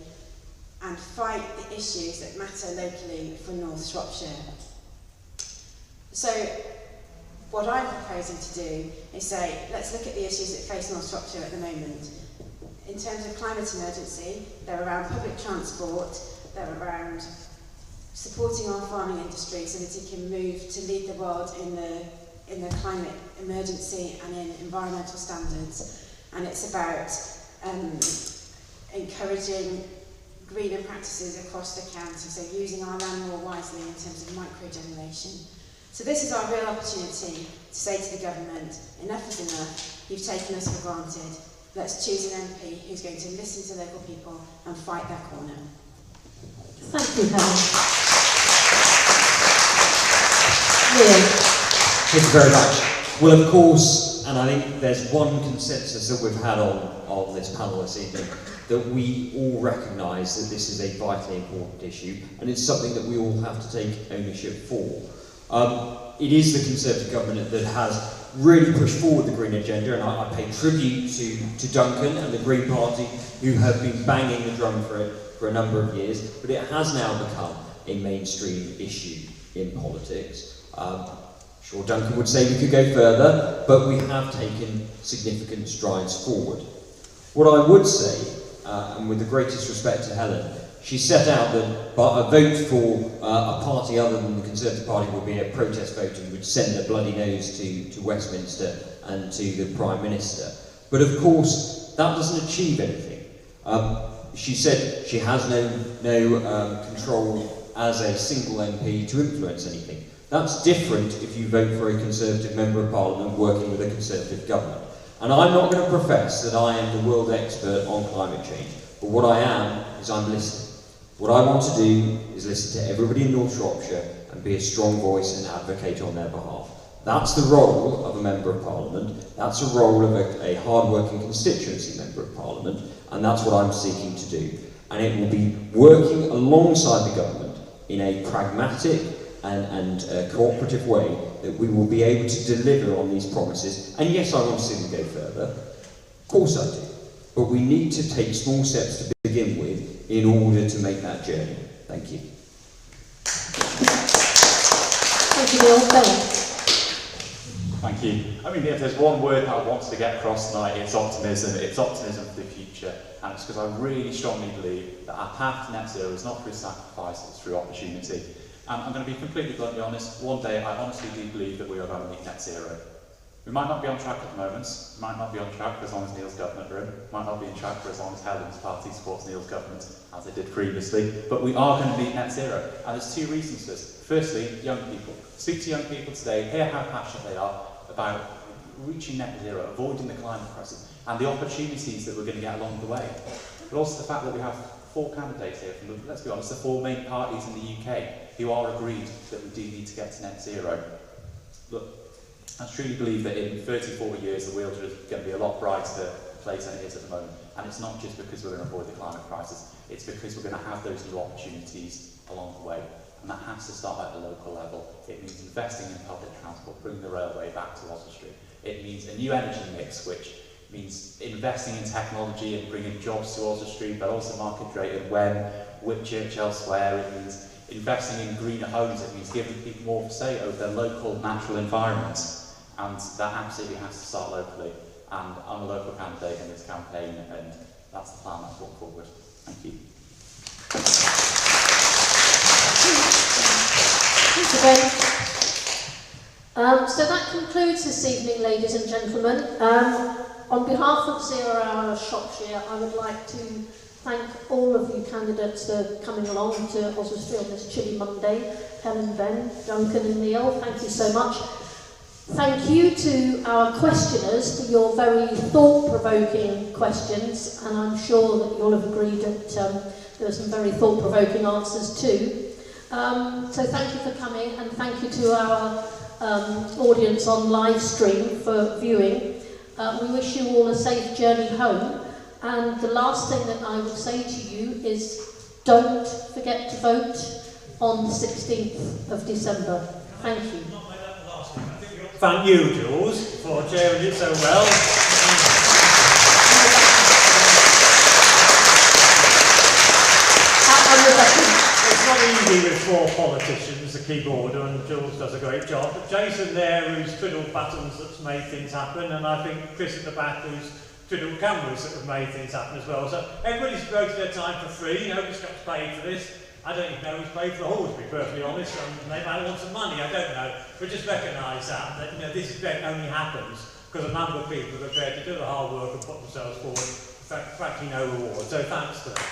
and fight the issues that matter locally for North Shropshire. So what I'm proposing to do is say, let's look at the issues that face North Shropshire at the moment. In terms of climate emergency, they're around public transport, they're around supporting our farming industry so that it can move to lead the world in the climate emergency and in environmental standards. And it's about encouraging greener practices across the county, so using our land more wisely in terms of microgeneration. So this is our real opportunity to say to the government, enough is enough, you've taken us for granted, let's choose an MP who's going to listen to local people and fight their corner. Thank you, Helen. Neil. Thank you very much. Well, of course, and I think there's one consensus that we've had on this panel this evening, that we all recognise that this is a vitally important issue, and it's something that we all have to take ownership for. It is the Conservative government that has really pushed forward the Green agenda, and I pay tribute to Duncan and the Green Party, who have been banging the drum for it for a number of years, but it has now become a mainstream issue in politics. I'm sure Duncan would say we could go further, but we have taken significant strides forward. What I would say, and with the greatest respect to Helen, she set out that a vote for a party other than the Conservative Party would be a protest vote and would send a bloody nose to Westminster and to the Prime Minister. But of course, that doesn't achieve anything. She said she has no control as a single MP to influence anything. That's different if you vote for a Conservative Member of Parliament working with a Conservative government. And I'm not going to profess that I am the world expert on climate change, but what I am is I'm listening. What I want to do is listen to everybody in North Shropshire and be a strong voice and advocate on their behalf. That's the role of a Member of Parliament, that's the role of a hard-working constituency Member of Parliament, and that's what I'm seeking to do. And it will be working alongside the government in a pragmatic and cooperative way that we will be able to deliver on these promises. And yes, I want to see them go further. Of course I do. But we need to take small steps to begin with in order to make that journey. Thank you. Thank you, Neil. Ben. Thank you. I mean, if there's one word that I wanted to get across tonight, it's optimism. It's optimism for the future. And it's because I really strongly believe that our path to net zero is not through sacrifice, it's through opportunity. And I'm going to be completely bluntly honest, one day I honestly do believe that we are going to meet net zero. We might not be on track at the moment, we might not be on track for as long as Neil's government are in, might not be on track for as long as Helen's party supports Neil's government, as they did previously, but we are going to meet net zero. And there's two reasons for this. Firstly, young people. Speak to young people today, hear how passionate they are about reaching net zero, avoiding the climate crisis, and the opportunities that we're going to get along the way. But also the fact that we have 4 candidates here from, let's be honest, the 4 main parties in the UK who are agreed that we do need to get to net zero. Look, I truly believe that in 30, 40 years the world is going to be a lot brighter place than it is at the moment. And it's not just because we're going to avoid the climate crisis, it's because we're going to have those new opportunities along the way. And that has to start at the local level. It means investing in public transport, bringing the railway back to Oswestry. It means a new energy mix, which means investing in technology and bringing jobs to Oswestry, but also market-rated when, Whitchurch, elsewhere. It means investing in greener homes. It means giving people more say over their local natural environments. And that absolutely has to start locally. And I'm a local candidate in this campaign, and that's the plan that's brought forward. Thank you. Thank you, Ben. So that concludes this evening, ladies and gentlemen. On behalf of 0 Hour Shropshire, I would like to thank all of you candidates for coming along to Oswestry on this chilly Monday. Helen, Ben, Duncan and Neil, thank you so much. Thank you to our questioners for your very thought-provoking questions, and I'm sure that you'll have agreed that there were some very thought-provoking answers too. So thank you for coming, and thank you to our audience on live stream for viewing. We wish you all a safe journey home, and the last thing that I would say to you is don't forget to vote on the 16th of December. Thank you. Thank you, Jules, for chairing it so well. It's not easy with 4 politicians to keep order, and Jules does a great job. But Jason there, who's twiddled buttons that's made things happen, and I think Chris at the back, who's twiddled cameras that have made things happen as well. So everybody's devoted their time for free. Nobody's got paid for this. I don't even know who's paid for the hall, to be perfectly honest. They might want some money, I don't know. But just recognise that this event only happens because a number of people are prepared to do the hard work and put themselves forward for practically no reward. So thanks to them.